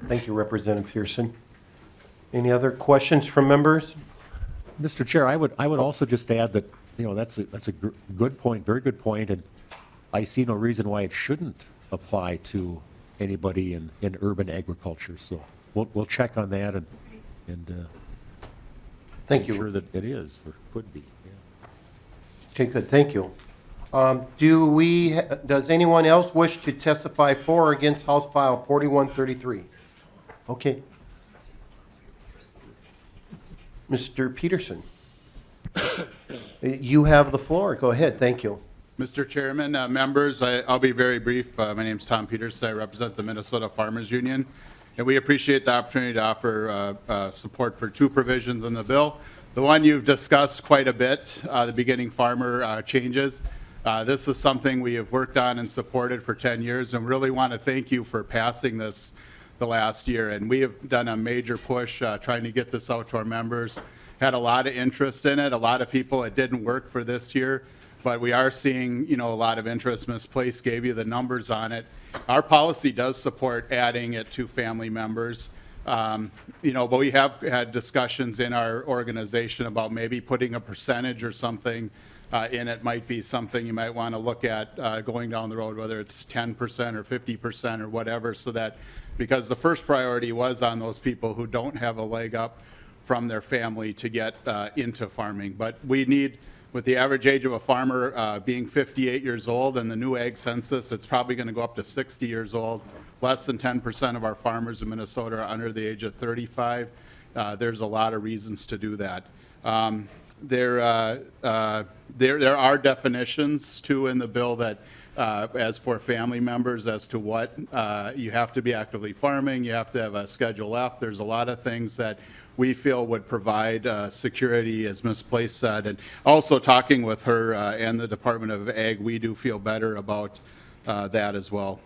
Speaker 14: thank you, Representative Pearson. Any other questions from members?
Speaker 1: Mr. Chair, I would also just add that, that's a good point, very good point, and I see no reason why it shouldn't apply to
Speaker 7: anybody in urban agriculture. So we'll check on that and
Speaker 14: Thank
Speaker 7: make
Speaker 14: you.
Speaker 7: sure that it is or could be. Yeah.
Speaker 14: Okay, good, thank you. Does anyone else wish to testify for or against House File 4133? Okay. Mr. Peterson, you have the floor. Go ahead, thank you.
Speaker 6: Mr. Chairman, members, I'll be very brief. My name's Tom Peterson. I represent the Minnesota Farmers Union, and we appreciate the opportunity to offer support for two provisions in the bill. The one you've discussed quite a bit, the beginning farmer changes. This is something we have worked on and supported for 10 years, and really want to thank you for passing this the last year. And we have done a major push trying to get this out to our members. Had a lot of interest in it. A lot of people, it didn't work for this year, but we are seeing, a lot of interest. Ms. Place gave you the numbers on it. Our policy does support adding it to family members. But we have had discussions in our organization about maybe putting a percentage or something in it. Might be something you might want to look at going down the road, whether it's 10% or 50% or whatever, so that, because the first priority was on those people who don't have a leg up from their family to get into farming. But we need, with the average age of a farmer being 58 years old and the new ag census, it's probably going to go up to 60 years old. Less than 10% of our farmers in Minnesota are under the age of 35. There's a lot of reasons to do that. There are definitions, too, in the bill that, as for family members, as to what you have to be actively farming, you have to have a Schedule F. There's a lot of things that we feel would provide security, as Ms. Place said. And also talking with her and the Department of Ag, we do feel better about that as well.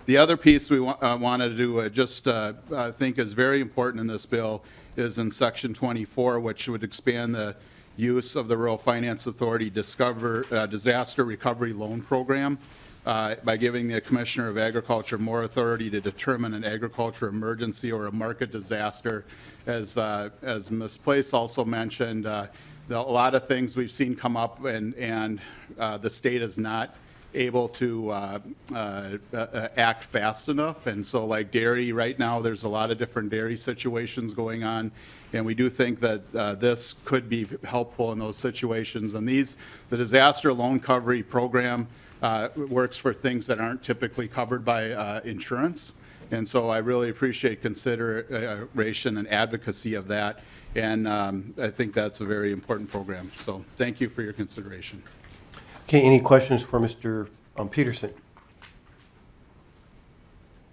Speaker 6: The other piece we wanted to think is very important in this bill is in Section 24, which would expand the use of the Rural Finance Authority Disaster Recovery Loan Program by giving the Commissioner of Agriculture more authority to determine an agriculture emergency or a market disaster. As Ms. Place also mentioned, a lot of things we've seen come up, and the state is not able to act fast enough. And so, like dairy, right now, there's a lot of different dairy situations going on, and we do think that this could be helpful in those situations. And the disaster loan recovery program works for things that aren't typically covered by insurance. And so I really appreciate consideration and advocacy of that. And I think that's a very important program. So thank you for your consideration.
Speaker 14: Okay, any questions for Mr. Peterson?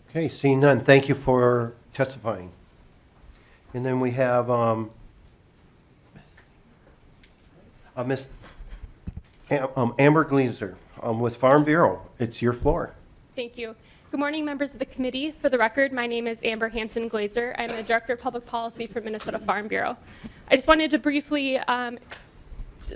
Speaker 14: Okay, seeing none, thank you for testifying. And then we have Ms. Amber Gleiser with Farm Bureau. It's your floor.
Speaker 16: Thank you. Good morning, members of the committee. For the record, my name is Amber Hansen Glazer. I'm the Director of Public Policy for Minnesota Farm Bureau. I just wanted to briefly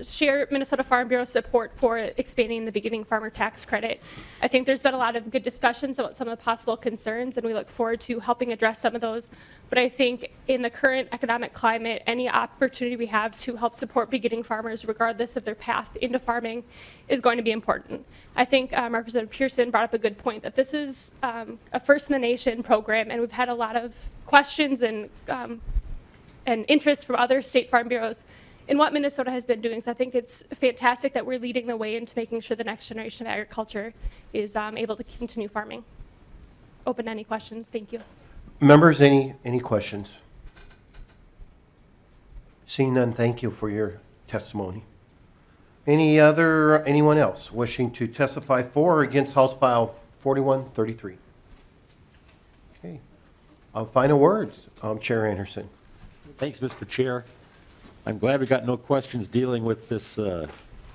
Speaker 16: share Minnesota Farm Bureau's support for expanding the beginning farmer tax credit. I think there's been a lot of good discussions about some of the possible concerns, and we look forward to helping address some of those. But I think in the current economic climate, any opportunity we have to help support beginning farmers, regardless of their path into farming, is going to be important. I think Representative Pearson brought up a good point that this is a first-in-the-nation program, and we've had a lot of questions and interest from other state farm bureaus in what Minnesota has been doing. So I think it's fantastic that we're leading the way into making sure the next generation of agriculture is able to continue farming. Open to any questions. Thank you.
Speaker 14: Members, any questions? Seeing none, thank you for your testimony. Anyone else wishing to testify for or against House File 4133? Okay. Final words, Chair Anderson.
Speaker 7: Thanks, Mr. Chair. I'm glad we got no questions dealing with this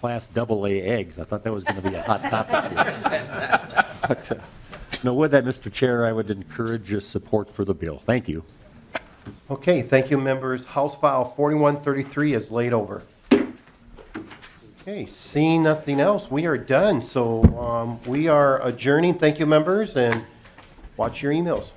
Speaker 7: Class AA eggs. I thought that was going to be a hot topic here. But, no, with that, Mr. Chair, I would encourage your support for the bill. Thank you.
Speaker 14: Okay, thank you, members. House File 4133 is laid over. Okay, seeing nothing else, we are done. So we are adjourning. Thank you, members, and watch your emails.